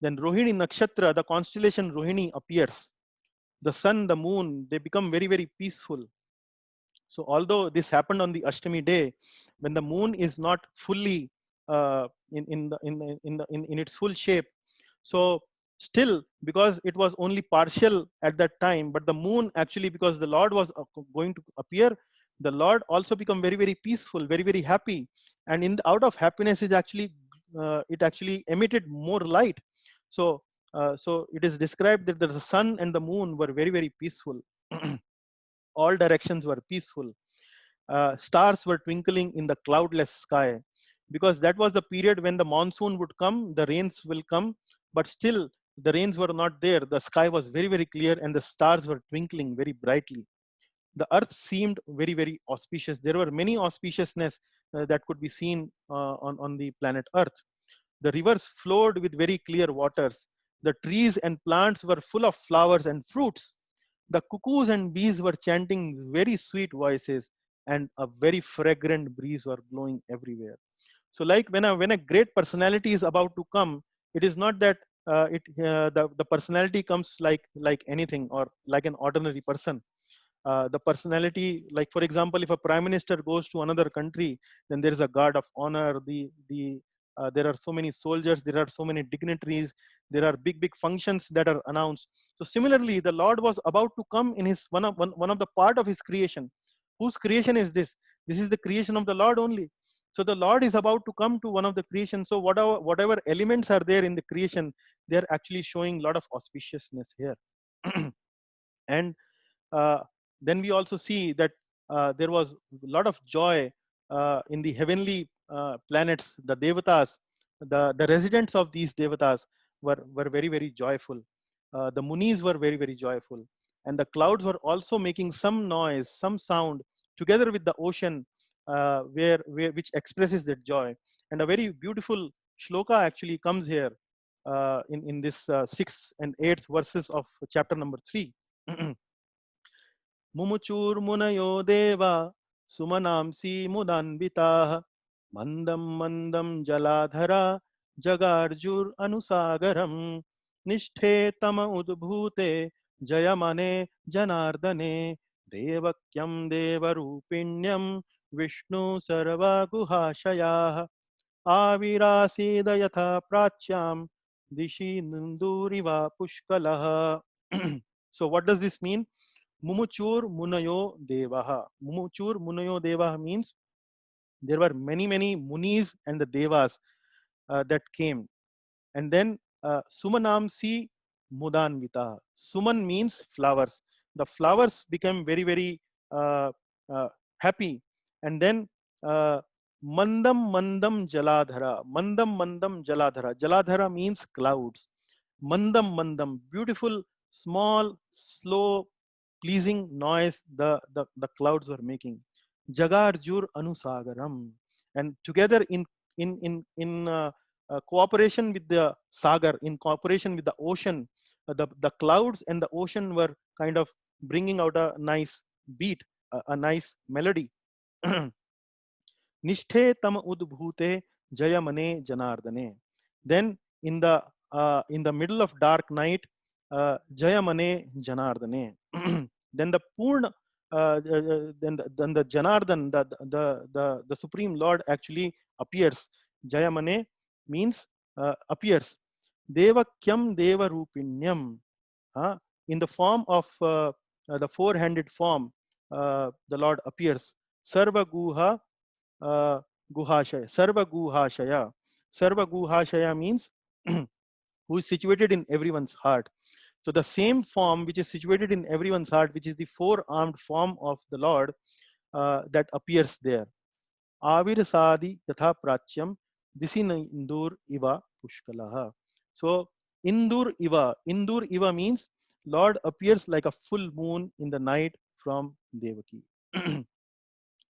Then Rohini Nakshatra, the constellation Rohini appears. The sun, the moon, they become very, very peaceful. So although this happened on the Ashtami day, when the moon is not fully in its full shape, so still, because it was only partial at that time, but the moon actually, because the Lord was going to appear, the Lord also become very, very peaceful, very, very happy, and out of happiness is actually it actually emitted more light. So so it is described that the sun and the moon were very, very peaceful. All directions were peaceful. Stars were twinkling in the cloudless sky, because that was the period when the monsoon would come, the rains will come, but still the rains were not there. The sky was very, very clear and the stars were twinkling very brightly. The earth seemed very, very auspicious. There were many auspiciousness that could be seen on the planet Earth. The rivers flowed with very clear waters. The trees and plants were full of flowers and fruits. The cuckoos and bees were chanting very sweet voices, and a very fragrant breeze were blowing everywhere. So, like when a great personality is about to come, it is not that the personality comes like anything or like an ordinary person. The personality, like for example, if a prime minister goes to another country, then there is a guard of honor. There are so many soldiers, there are so many dignitaries, there are big functions that are announced. So similarly, the Lord was about to come in his one of the part of his creation. Whose creation is this? This is the creation of the Lord only. So the Lord is about to come to one of the creation. So whatever elements are there in the creation, they are actually showing a lot of auspiciousness here. And uh, then we also see that there was a lot of joy in the heavenly planets. The devatas, the residents of these devatas were very, very joyful. The munis were very, very joyful, and the clouds were also making some noise, some sound, together with the ocean, which expresses that joy. And a very beautiful shloka actually comes here in this 6th and 8th verses of chapter number 3. Mumuchur munayo deva sumanamsi mudanvitah mandam mandam jaladhara jagarjur anusagaram nishthe tama udbhute jayamane janardane devakyam devarupinyam vishnu sarva guhashayah avirasida yatha prachyam dishi nunduriva pushkalah. So what does this mean? Mumuchur Munayo Devaha. Mumuchur Munayo Devaha means there were many munis and the devas that came. And then Sumanamsi Mudanvita. Suman means flowers. The flowers became very uh, uh, happy. And then Mandam Mandam Jaladhara. Mandam Mandam Jaladhara. Jaladhara means clouds. Mandam Mandam, beautiful, small, slow, pleasing noise the clouds were making. Jagarjur Anusagaram. And together in cooperation with the sagar, in cooperation with the ocean, the clouds and the ocean were kind of bringing out a nice beat, a nice melody. Nishthe tam udbhute jayamane janardane. Then in the middle of dark night, jayamane janardane. Then the purna, then the janardan, the supreme lord actually appears. Jayamane means appears. Devakyam deva rupinyam, in the form of the four-handed form, the lord appears. Sarva guha Guhashaya. Sarva Guhashaya. Sarva Guhashaya means who is situated in everyone's heart. So the same form which is situated in everyone's heart, which is the four-armed form of the Lord, that appears there. Avir Sadi Yatha Prachyam Disina Indur Iva Pushkalaha. So Indur Iva means Lord appears like a full moon in the night from Devaki.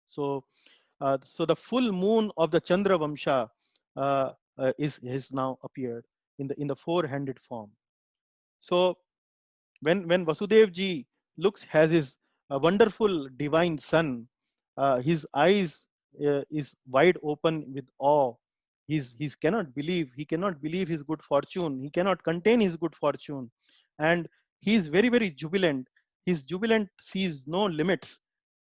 So so the full moon of the Chandra Vamsha is now appeared in the four-handed form. So when Vasudev ji has his wonderful divine son, his eyes is wide open with awe. He cannot believe his good fortune. He cannot contain his good fortune, and he is very jubilant. His jubilant sees no limits.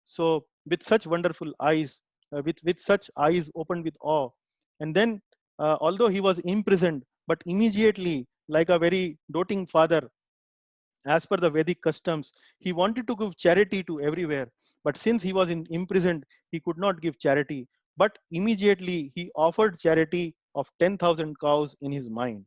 So with such wonderful eyes, with such eyes opened with awe, and then although he was imprisoned, but immediately, like a very doting father, as per the Vedic customs, he wanted to give charity to everywhere. But since he was imprisoned, he could not give charity. But immediately he offered charity of 10,000 cows in his mind.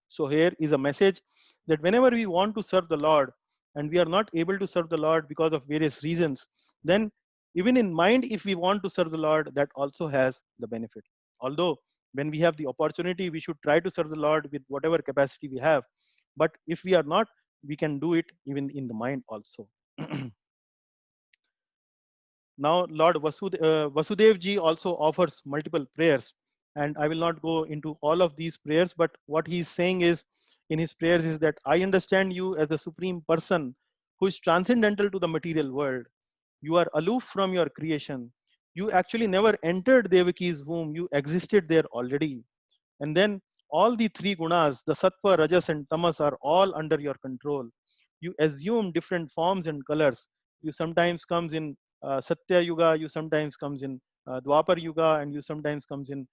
So here is a message that whenever we want to serve the Lord and we are not able to serve the Lord because of various reasons, then even in mind, if we want to serve the Lord, that also has the benefit. Although when we have the opportunity, we should try to serve the Lord with whatever capacity we have. But if we are not, we can do it even in the mind also. Now, Lord Vasudev ji also offers multiple prayers, and I will not go into all of these prayers, but what he is saying is in his prayers is that I understand you as the supreme person who is transcendental to the material world. You are aloof from your creation. You actually never entered Devaki's womb. You existed there already. And then all the three gunas, the sattva, rajas, and tamas, are all under your control. You assume different forms and colors. You sometimes comes in Satya Yuga, you sometimes comes in Dwapar Yuga, and you sometimes comes in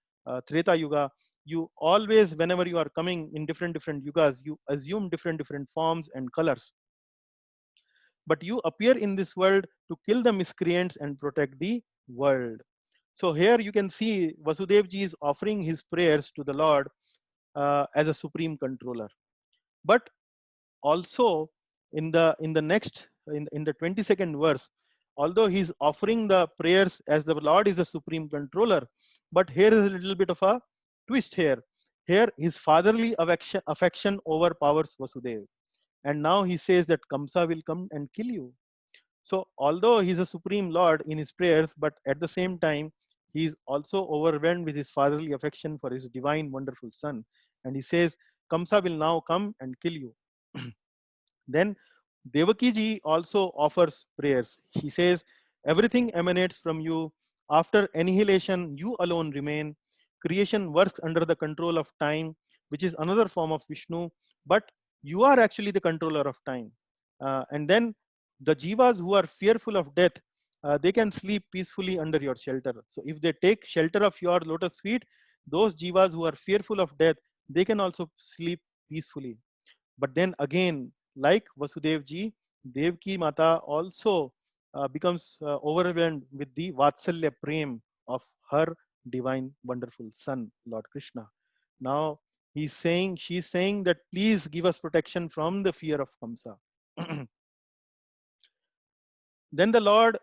Treta Yuga. You always, whenever you are coming in different yugas, you assume different forms and colors. But you appear in this world to kill the miscreants and protect the world. So here you can see Vasudev ji is offering his prayers to the Lord as a supreme controller. But also in the next in the 22nd verse, although he's offering the prayers as the Lord is the supreme controller, but here is a little bit of a twist here. Here his fatherly affection overpowers Vasudev, and now he says that Kamsa will come and kill you. So although he's a supreme Lord in his prayers, but at the same time, he is also overwhelmed with his fatherly affection for his divine, wonderful son. And he says, Kamsa will now come and kill you. Then Devaki ji also offers prayers. He says, everything emanates from you. After annihilation, you alone remain. Creation works under the control of time, which is another form of Vishnu, but you are actually the controller of time. And then the jivas who are fearful of death, they can sleep peacefully under your shelter. So if they take shelter of your lotus feet, those jivas who are fearful of death, they can also sleep peacefully. But then again, like Vasudev ji, Devki Mata also becomes overwhelmed with the Vatsalya Prem of her divine, wonderful son, Lord Krishna. Now she's saying that please give us protection from the fear of Kamsa. Then the Lord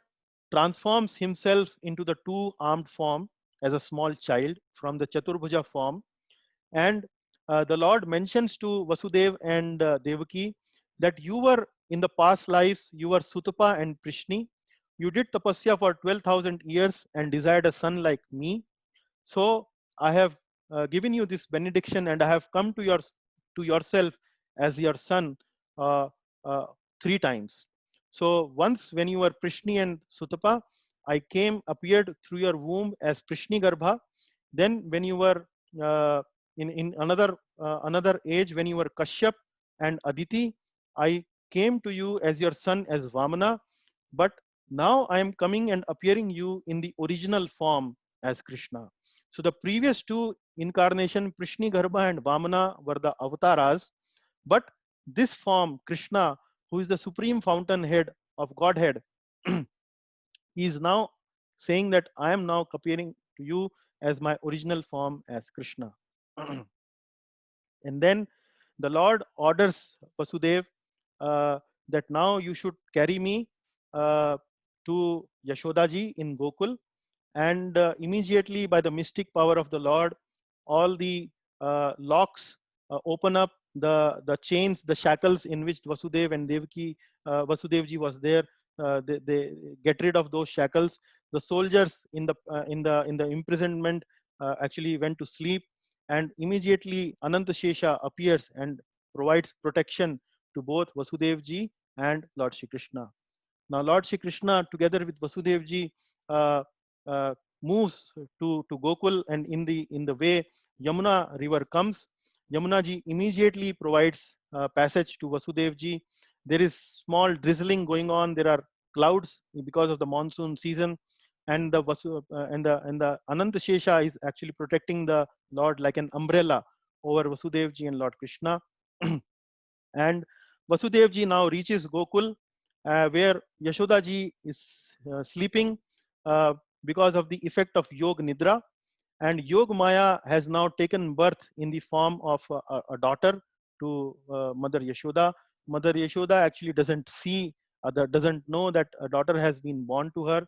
transforms himself into the two-armed form as a small child from the Chaturbhuja form. And the Lord mentions to Vasudev and Devaki that you were in the past lives, you were Sutapa and Prishni. You did tapasya for 12,000 years and desired a son like me. So I have given you this benediction, and I have come to yourself as your son uh, uh, 3 times. So once when you were Prishni and Sutapa, I came, appeared through your womb as Prishni Garbha. Then when you were uh, in another age, when you were Kashyap and Aditi, I came to you as your son as Vamana. But now I am coming and appearing you in the original form as Krishna. So the previous two incarnation, Prishni Garbha and Vamana, were the avatars. But this form, Krishna, who is the supreme fountainhead of Godhead, he is now saying that I am now appearing to you as my original form as Krishna. And then the Lord orders Vasudev that now you should carry me to Yashodaji in Gokul. And immediately, by the mystic power of the Lord, all the locks open up, the chains, the shackles in which Vasudev and Devaki, Vasudevji was there. They get rid of those shackles. The soldiers in the imprisonment actually went to sleep, and immediately Ananta Shesha appears and provides protection to both Vasudevji and Lord Shri Krishna. Now, Lord Shri Krishna, together with Vasudevji, uh, uh, moves to Gokul, and in the way Yamuna river comes, Yamuna ji immediately provides passage to Vasudevji. There is small drizzling going on. There are clouds because of the monsoon season, and the Ananta Shesha is actually protecting the Lord like an umbrella over Vasudevji and Lord Krishna. And Vasudevji now reaches Gokul, where Yashoda ji is sleeping uh, because of the effect of Yog Nidra. And Yog Maya has now taken birth in the form of a daughter to Mother Yashoda. Mother Yashoda actually doesn't know that a daughter has been born to her.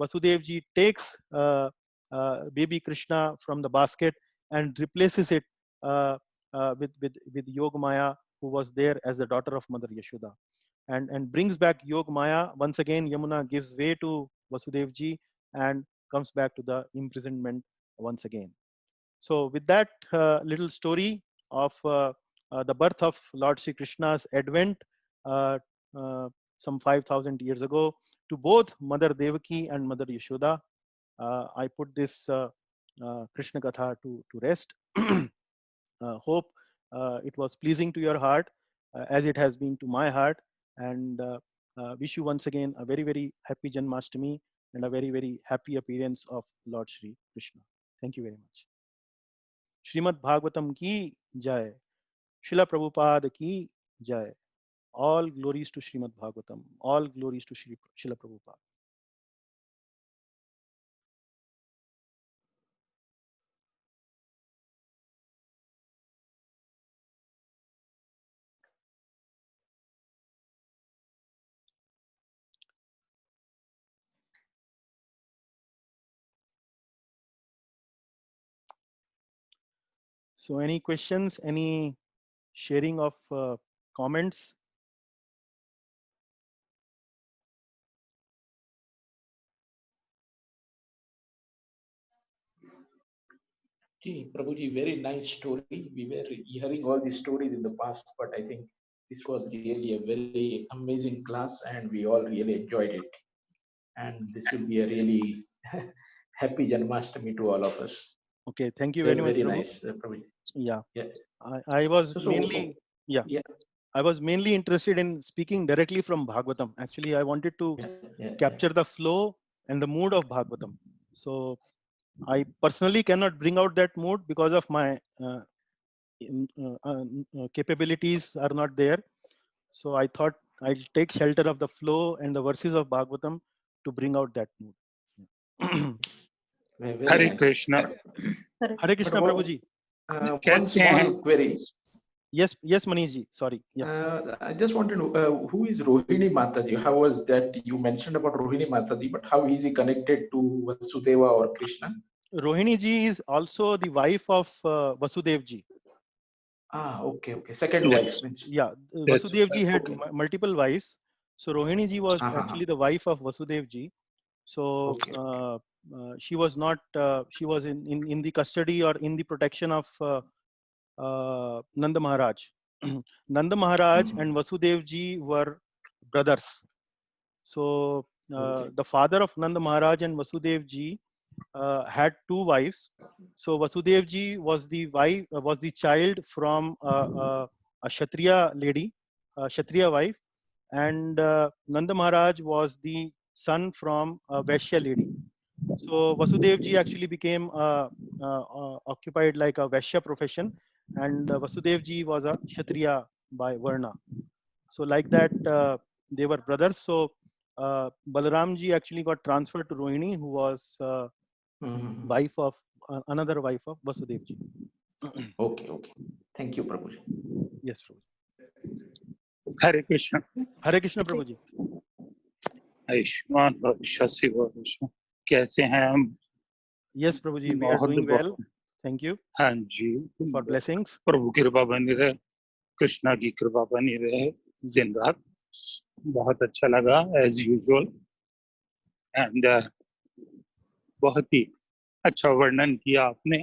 Vasudevji takes baby Krishna from the basket and replaces it with Yog Maya, who was there as the daughter of Mother Yashoda, and brings back Yog Maya. Once again, Yamuna gives way to Vasudevji and comes back to the imprisonment once again. So with that little story of the birth of Lord Sri Krishna's advent uh, uh, some 5,000 years ago to both Mother Devaki and Mother Yashoda, I put this Krishna Katha to rest. Hope it was pleasing to your heart as it has been to my heart, and wish you once again a very, very happy Janmashtami and a very, very happy appearance of Lord Sri Krishna. Thank you very much. Srimad Bhagavatam ki jai. Srila Prabhupada ki jai. All glories to Srimad Bhagavatam. All glories to Srila Prabhupada. So any questions, any sharing of comments? Gee, Prabhuji, very nice story. We were hearing all these stories in the past, but I think this was really a very amazing class and we all really enjoyed it. And this will be a really happy Janmashtami to all of us. Okay, thank you very much, Very Prabhu. nice, Prabhuji. Yeah, Yeah. I was So, mainly, yeah, yeah, I was mainly interested in speaking directly from Bhagavatam. Actually, I wanted to yeah. capture the flow and the mood of Bhagavatam. So I personally cannot bring out that mood because of my capabilities are not there. So I thought I'll take shelter of the flow and the verses of Bhagavatam to bring out that mood. Very Hare nice. Krishna. Hare But Krishna, Prabhuji. one कैसे हैं? small query. Yes, yes, Manish ji. Sorry. Yeah. I just want to know who is Rohini Mataji? How was that? You mentioned about Rohini Mataji, but how is he connected to Vasudeva or Krishna? Rohini ji is also the wife of Vasudev ji. Okay. Second wife means. Yeah, Yes. Vasudev ji had Okay. multiple wives. So Rohini ji was Uh-huh. actually the wife of Vasudev ji. So Okay. she was not, she was in the custody or in the protection of Nanda Maharaj. Nanda Maharaj and Vasudev ji were brothers. So Okay. the father of Nanda Maharaj and Vasudev ji had two wives. So Vasudev ji was the wife, was the child from a Kshatriya lady, a Kshatriya wife, and Nanda Maharaj was the son from a Vaishya lady. So Vasudev ji actually became occupied like a Vaishya profession, and Vasudev ji was a Kshatriya by Varna. So like that, they were brothers. So Balaram ji actually got transferred to Rohini, who was wife of another wife of Vasudev ji. Okay. Thank you, Prabhuji. Yes, Prabhu. Hare Krishna. Hare Krishna, Prabhu ji. Ayushman भव शशि भूषण कैसे हैं हम? Yes, Prabhu ji, we are बहुत doing well. बहुत Thank you हाँ जी, for blessings. प्रभु की कृपा बनी रहे, कृष्णा की कृपा बनी रहे दिन रात. बहुत अच्छा लगा एज यूजुअल एंड बहुत ही अच्छा वर्णन किया आपने.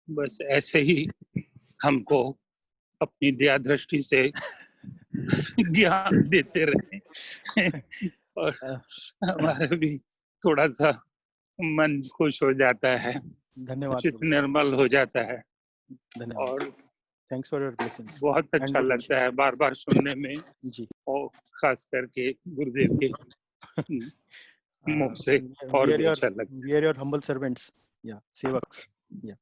बस ऐसे ही हमको अपनी दया दृष्टि से ज्ञान देते रहे और हमारा भी थोड़ा सा मन खुश हो जाता है, धन्यवाद चित्त प्रभु. निर्मल हो जाता है धन्यवाद. और Thanks for your blessings. बहुत And अच्छा good लगता है बार बार सुनने में जी. और खास करके गुरुदेव के मुख से और We are भी your, अच्छा लगता we are your humble servants. Yeah, sevaks. Yeah.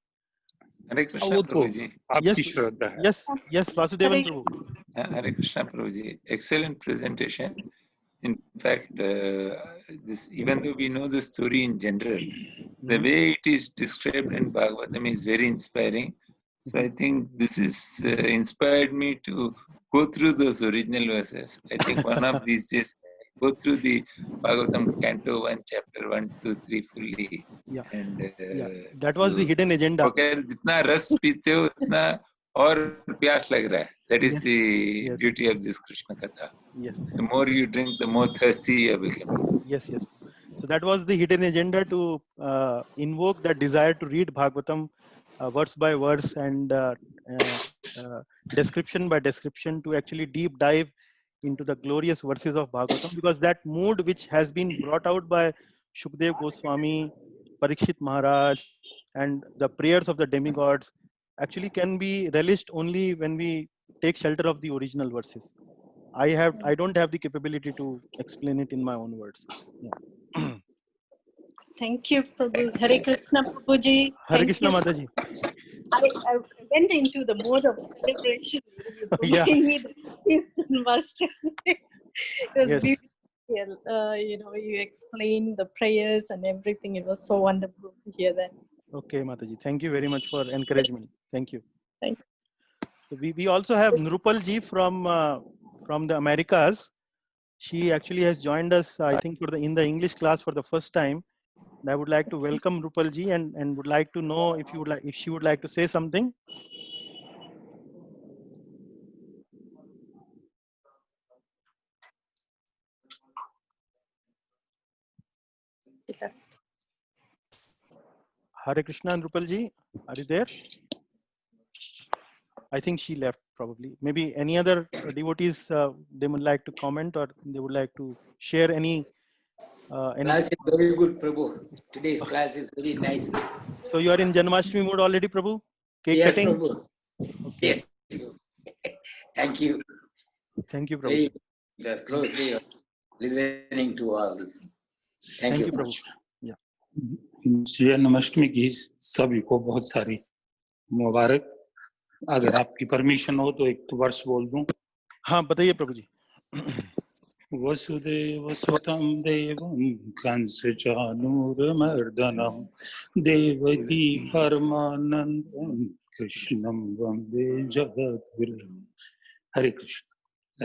Hare है. Krishna वो तो Prabhuji. आपकी श्रद्धा है. Yes, Vasudevan Prabhu. Hare Krishna Prabhuji. Excellent presentation. In fact, this even though we know the story in general, the way it is described in Bhagavatam is very inspiring. So I think this is inspired me to go through those original verses. I think one of these days go through the Bhagavatam Canto 1, Chapter 1, 2, 3 fully. Yeah. And That was the hidden agenda. जितना रस पीते हो उतना और प्यास लग रहा है. That is the beauty of this Krishna Katha. Yes. The more you drink, the more thirsty you become. Yes. So that was the hidden agenda, to invoke that desire to read Bhagavatam verse by verse and description by description, to actually deep dive into the glorious verses of Bhagavatam, because that mood which has been brought out by Shukdev Goswami, Parikshit Maharaj, and the prayers of the demigods actually can be relished only when we take shelter of the original verses. I don't have the capability to explain it in my own words. Yeah. Thank you, Prabhu. Hare Krishna, Prabhuji. Hare Thank Krishna, you. Mataji. I went into the mode of celebration. Yeah. Master. It was Yes. beautiful. You explained the prayers and everything. It was so wonderful to hear that. Okay, Mataji. Thank you very much for encouragement. Thank you. Thank you. So we also have Nrupal ji from the Americas. She actually has joined us, I think, in the English class for the first time. And I would like to welcome Nrupal ji and would like to know if she would like to say something. Hare Krishna and Rupal ji, are you there? I think she left probably. Maybe any other devotees they would like to comment or they would like to share any. Class is very good, Prabhu. Today's class is very nice. So you are in Janmashtami mood already, Prabhu? Cake Yes, cutting? Prabhu. Okay. Yes. Thank you. Thank you, Prabhu. Very closely listening to all this. Thank you. Prabhu. Yeah. Janmashtami की सभी को बहुत सारी मुबारक। अगर आपकी permission हो तो एक वर्ष बोल दूं। हाँ बताइए प्रभु जी। वसुदेव सुतं देवं कंसचानूरमर्दनं देवकी परमानन्दं कृष्णं वन्दे जगद्गुरुं। हरे कृष्ण।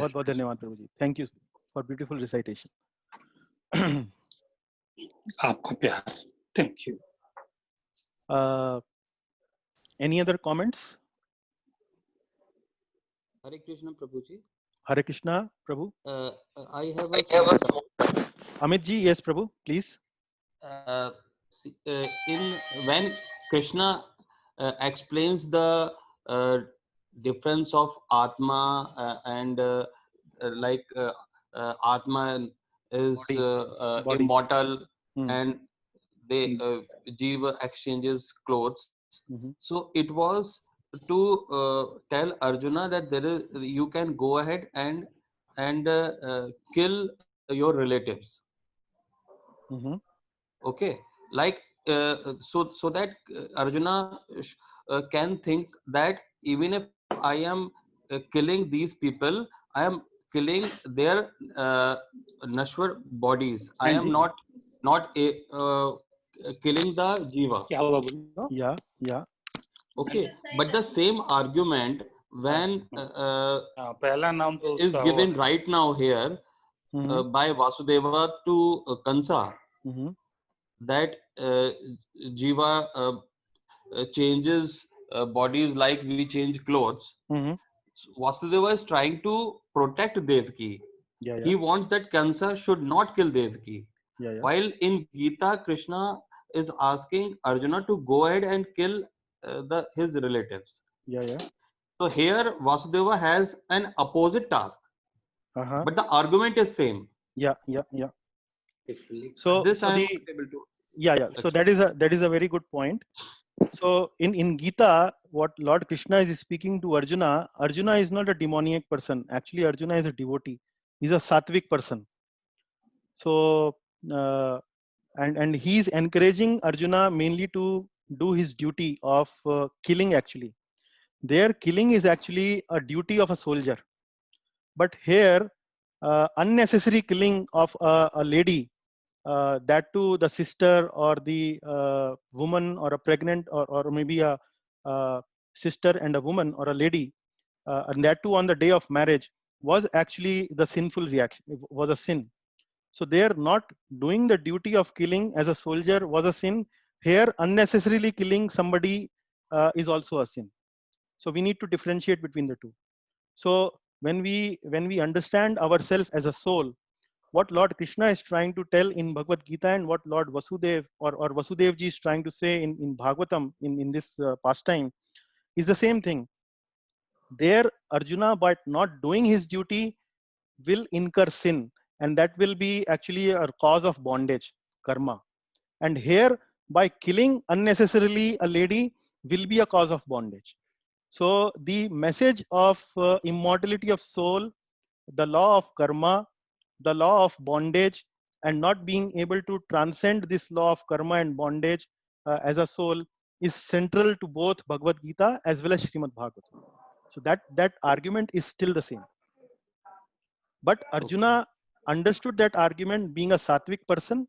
बहुत बहुत धन्यवाद प्रभु जी। Thank you for beautiful recitation. आपका प्यार। Thank you. Any other comments? Hare Krishna Prabhuji. Hare Krishna Prabhu. I have a small Amit ji, yes Prabhu, please. in when Krishna explains the difference of Atma and Atma is Body. immortal Hmm. and they Jiva exchanges clothes. Mhm. So it was to tell Arjuna that there is you can go ahead and kill your relatives. Mhm. Okay, like so that Arjuna can think that even if I am killing these people, I am killing their nashwar bodies. I am not killing the jiva. क्या हुआ बोलो? Yeah, yeah. Okay, but the same argument when पहला नाम तो is उसका given right now here Mhm. by Vasudeva to Kansa, Mhm. that jiva changes bodies like we change clothes. Mhm. Vasudeva is trying to protect Devaki. Yeah, yeah. He wants that Kansa should not kill Devaki. Yeah, yeah. While in Gita, Krishna is asking Arjuna to go ahead and kill his relatives. Yeah, yeah. So here Vasudeva has an opposite task, Uh-huh. but the argument is same. Yeah, yeah, yeah. So, This so I am the not able to. yeah, yeah. So that is a very good point. So in Gita, what Lord Krishna is speaking to Arjuna, Arjuna is not a demoniac person. Actually, Arjuna is a devotee. He's a sattvic person. So and he's encouraging Arjuna mainly to do his duty of killing. Actually, their killing is actually a duty of a soldier. But here, unnecessary killing of a lady, that too the sister or the woman or a pregnant or maybe a sister and a woman or a lady, and that too on the day of marriage, was actually the sinful reaction, was a sin. So there, not doing the duty of killing as a soldier was a sin. Here, unnecessarily killing somebody is also a sin. So we need to differentiate between the two. So when we understand ourselves as a soul, what Lord Krishna is trying to tell in Bhagavad Gita and what Lord Vasudev or Vasudev ji is trying to say in Bhagavatam in this pastime is the same thing. There, Arjuna, by not doing his duty, will incur sin, and that will be actually a cause of bondage, karma. And here, by killing unnecessarily a lady, will be a cause of bondage. So the message of immortality of soul, the law of karma, the law of bondage, and not being able to transcend this law of karma and bondage as a soul is central to both Bhagavad Gita as well as Srimad Bhagavatam. So that argument is still the same. But Arjuna understood that argument being a sattvic person,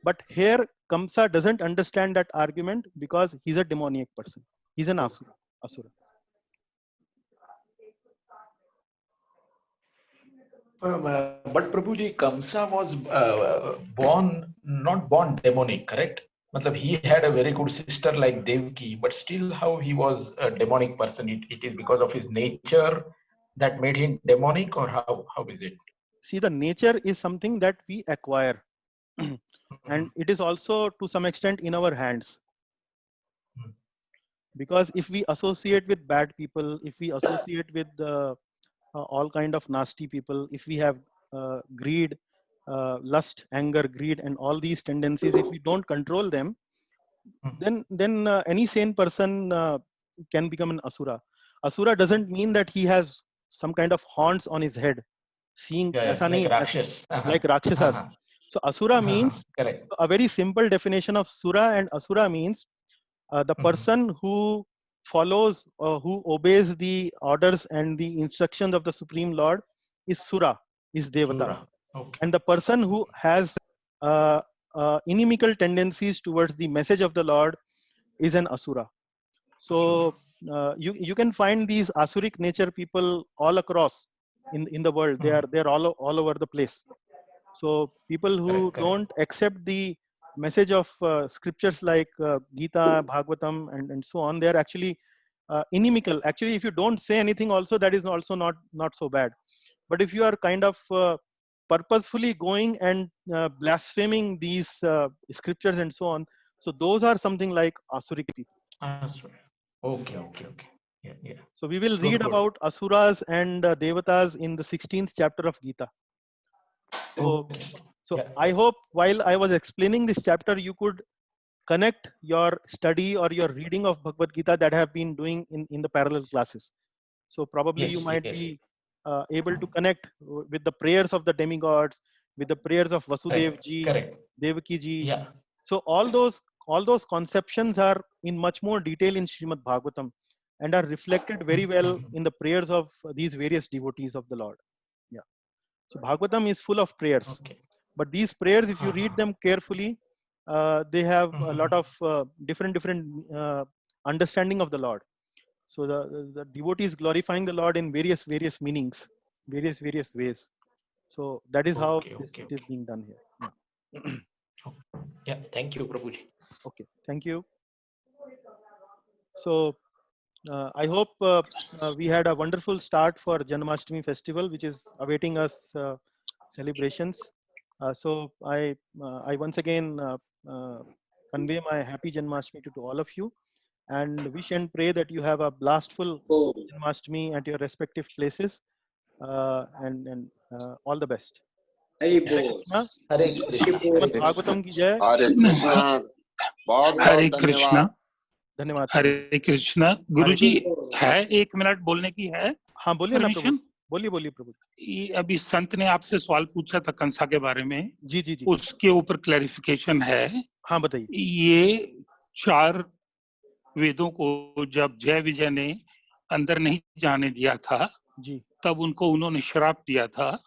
but here Kamsa doesn't understand that argument because he's a demoniac person. He's an asura. But Prabhuji, Kamsa was not born demonic, correct? Matlab, he had a very good sister like Devki, but still how he was a demonic person? It is because of his nature that made him demonic, or how is it? See, the nature is something that we acquire. And it is also to some extent in our hands. Because if we associate with bad people, if we associate with all kind of nasty people, if we have greed, lust, anger, greed, and all these tendencies, if we don't control them, then any sane person can become an asura. Asura doesn't mean that he has some kind of horns on his head, seeing Yeah, aisa like nahi, Rakshas. like Rakshasas. So asura means, Correct. a very simple definition of sura and asura means the person who follows, who obeys the orders and the instructions of the Supreme Lord is sura, is devata. Sura. Okay. And the person who has inimical tendencies towards the message of the Lord is an asura. So you can find these asuric nature people all across in the world. They're all over the place. So people who Correct. don't accept the message of scriptures like Gita, Bhagavatam, and so on, they are actually inimical. Actually, if you don't say anything, also that is also not so bad. But if you are kind of purposefully going and blaspheming these scriptures and so on, so those are something like asuric people. Okay. Yeah. So we will Good, read good. about asuras and devatas in the 16th chapter of Gita. So Yeah. I hope while I was explaining this chapter, you could connect your study or your reading of Bhagavad Gita that I have been doing in the parallel classes. So probably you might be able to connect with the prayers of the demigods, with the prayers of Vasudev ji, Correct. Devaki ji. Yeah. So all those conceptions are in much more detail in Srimad Bhagavatam and are reflected very well in the prayers of these various devotees of the Lord. Yeah. So Bhagavatam is full of prayers. Okay. But these prayers, if you read them carefully, they have a lot of different understanding of the Lord. So the devotee is glorifying the Lord in various meanings, various ways. So that is how it is being done here. Yeah. Yeah. Thank you, Prabhuji. Okay. Thank you. So I hope we had a wonderful start for Janmashtami festival, which is awaiting us celebrations. So I once again convey my happy Janmashtami to all of you, and wish and pray that you have a blastful Janmashtami at your respective places, and all the best. Hare Hare Bol. Krishna. Hare Krishna. Srimad Bhagavatam ki jai. हरे कृष्णा बहुत हरे बहुत कृष्णा धन्यवाद धन्यवाद. हरे कृष्णा गुरुजी है 1 minute बोलने की है हाँ बोलिए ना प्रभु. परमिशन बोलिए प्रभु. अभी संत ने आपसे सवाल पूछा था कंसा के बारे में जी. उसके ऊपर क्लैरिफिकेशन है. हाँ बताइए. ये 4 वेदों को जब जय विजय ने अंदर नहीं जाने दिया था जी, तब उनको उन्होंने श्राप दिया था